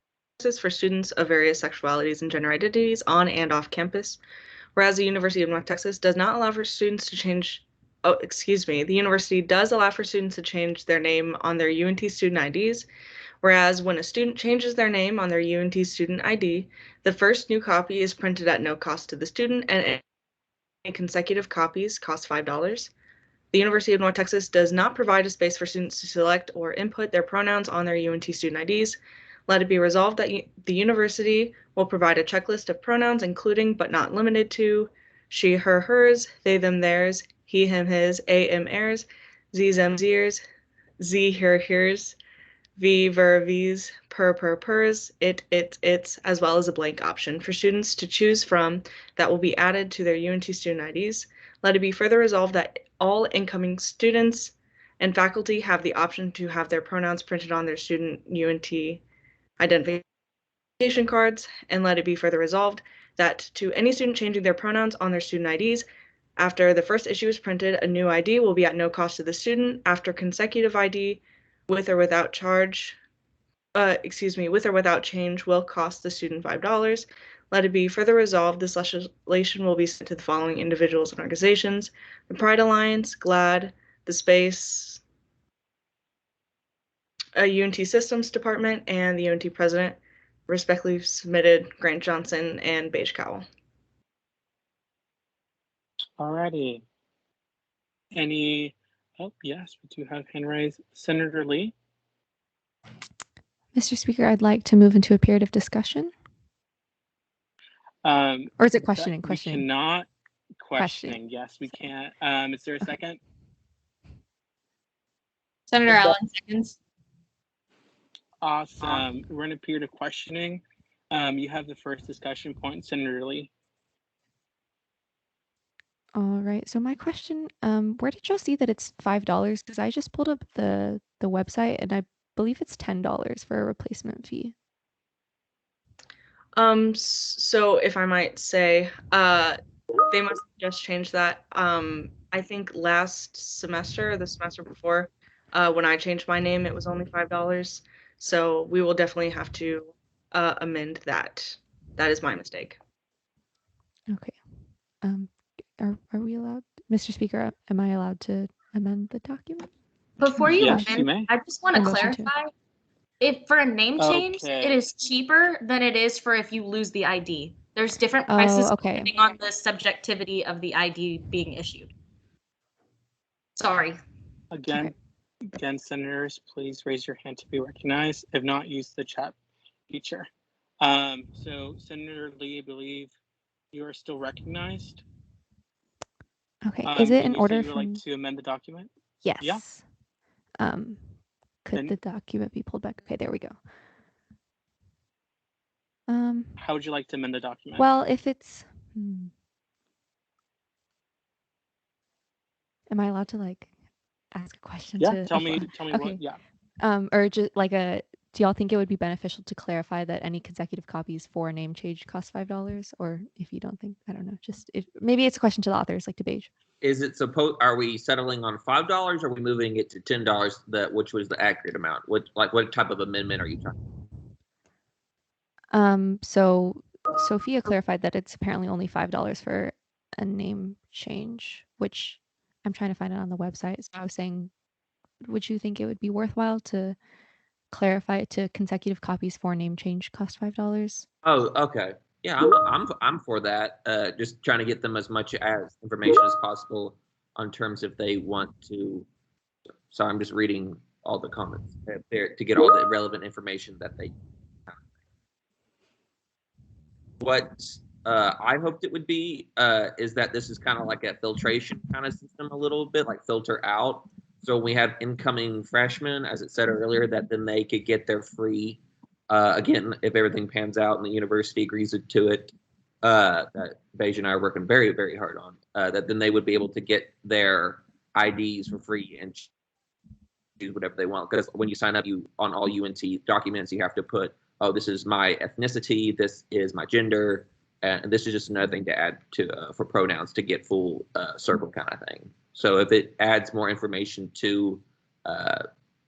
for students of various sexualities and gender identities on and off campus, whereas the University of North Texas does not allow for students to change, the university does allow for students to change their name on their UNT student IDs, whereas when a student changes their name on their UNT student ID, the first new copy is printed at no cost to the student, and any consecutive copies cost $5. The University of North Texas does not provide a space for students to select or input their pronouns on their UNT student IDs. Let it be resolved that the university will provide a checklist of pronouns, including but not limited to she, her, hers, they, them, theirs, he, him, his, a, im, airs, z, them, zers, z, her, hers, v, ver, v's, per, pers, it, its, as well as a blank option for students to choose from that will be added to their UNT student IDs. Let it be further resolved that all incoming students and faculty have the option to have their pronouns printed on their student UNT identification cards, and let it be further resolved that to any student changing their pronouns on their student IDs, after the first issue is printed, a new ID will be at no cost to the student. After consecutive ID, with or without change, will cost the student $5. Let it be further resolved, this legislation will be sent to the following individuals and organizations: the Pride Alliance, GLAD, the Space, UNT Systems Department, and the UNT President. Respectfully submitted, Grant Johnson and Beige Cowell. Alrighty. Any, oh yes, we do have hand raised. Senator Lee. Mr. Speaker, I'd like to move into a period of discussion. Or is it questioning? We Questioning. cannot questioning. Yes, we can't. Is there a second? Senator Allen, seconds. Awesome. We're in a period of questioning. You have the first discussion point, Senator Lee. All right. So my question, where did y'all see that it's $5? Because I just pulled up the website and I believe it's $10 for a replacement fee. So if I might say, they must have just changed that. I think last semester or the semester before, when I changed my name, it was only $5. So we will definitely have to amend that. That is my mistake. Okay. Are we allowed, Mr. Speaker, am I allowed to amend the document? Before you Yes, you amend, may. I just want to A motion to. clarify. If for a name change, Okay. it is cheaper than it is for if you lose the ID. There's different prices Oh, okay. depending on the subjectivity of the ID being issued. Sorry. Again, senators, please raise your hand to be recognized. If not, use the chat feature. So Senator Lee, I believe you are still recognized. Okay. Is it in and you order said you would from? like to amend the document? Yes. Yeah. Could Then- the document be pulled back? Okay, there we go. How would you like to amend the document? Well, if it's, am I allowed to like ask a question? Yeah, to tell me okay. what, yeah. Or just like do y'all think it would be beneficial to clarify that any consecutive copies for a name change cost $5? Or if you don't think, I don't know, just if maybe it's a question to the authors, like to Beige. Is it supposed? Are we settling on $5? Or are we moving it to $10? Which was the accurate amount? What type of amendment are you talking? So Sophia clarified that it's apparently only $5 for a name change, which I'm trying to find it on the website. So I was saying, would you think it would be worthwhile to clarify it to consecutive copies for name change cost $5? Oh, okay. Yeah, I'm for that. Just trying to get them as much as information as possible on terms if they want to. So I'm just reading all the comments there to get all the relevant information that they. What I hoped it would be is that this is kind of like a filtration kind of system, a little bit like filter out. So we have incoming freshmen, as it said earlier, that then they could get their free. Again, if everything pans out and the university agrees to it, that Beige and I are working very, very hard on, that then they would be able to get their IDs for free and choose whatever they want. Because when you sign up, on all UNT documents, you have to put, oh, this is my ethnicity, this is my gender, and this is just another thing to add to for pronouns to get full circle kind of thing. So if it adds more information to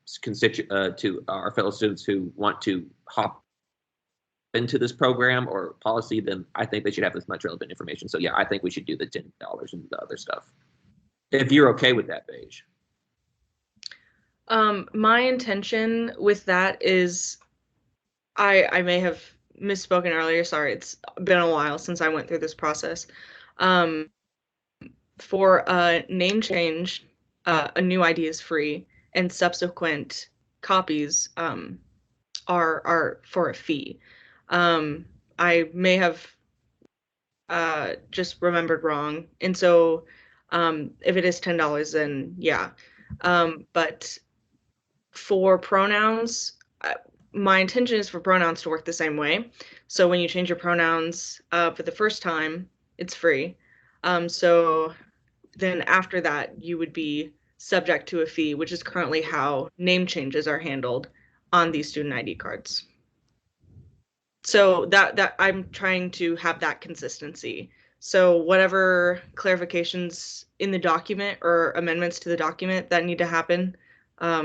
to our fellow students who want to hop into this program or policy, then I think they should have as much relevant information. So yeah, I think we should do the $10 and the other stuff. If you're okay with that, Beige. My intention with that is, I may have misspoken earlier. Sorry, it's been a while since I went through this process. For a name change, a new ID is free, and subsequent copies are for a fee. I may have just remembered wrong, and so if it is $10, then yeah. But for pronouns, my intention is for pronouns to work the same way. So when you change your pronouns for the first time, it's free. So then after that, you would be subject to a fee, which is currently how name changes are handled on these student ID cards. So that I'm trying to have that consistency. So whatever clarifications in the document or amendments to the document that need to happen, I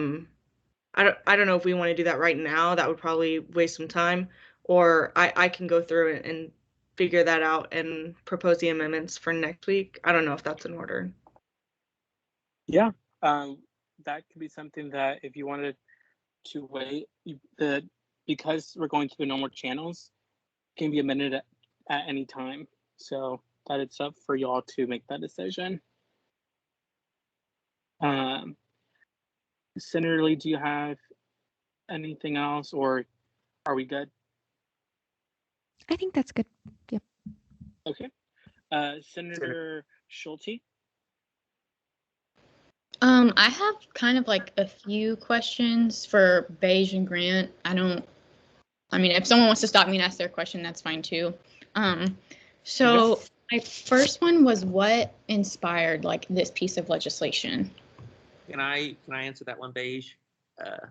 don't know if we want to do that right now. That would probably waste some time, or I can go through it and figure that out and propose the amendments for next week. I don't know if that's in order. Yeah, that could be something that if you wanted to wait, because we're going to the normal channels, can be amended at any time. So that it's up for y'all to make that decision. Senator Lee, do you have anything else, or are we good? I think that's good. Yep. Okay. Senator Schulte? I have kind of like a few questions for Beige and Grant. I mean, if someone wants to stop me and ask their question, that's fine too. So my first one was, what inspired like this piece of legislation? Can I answer that one, Beige?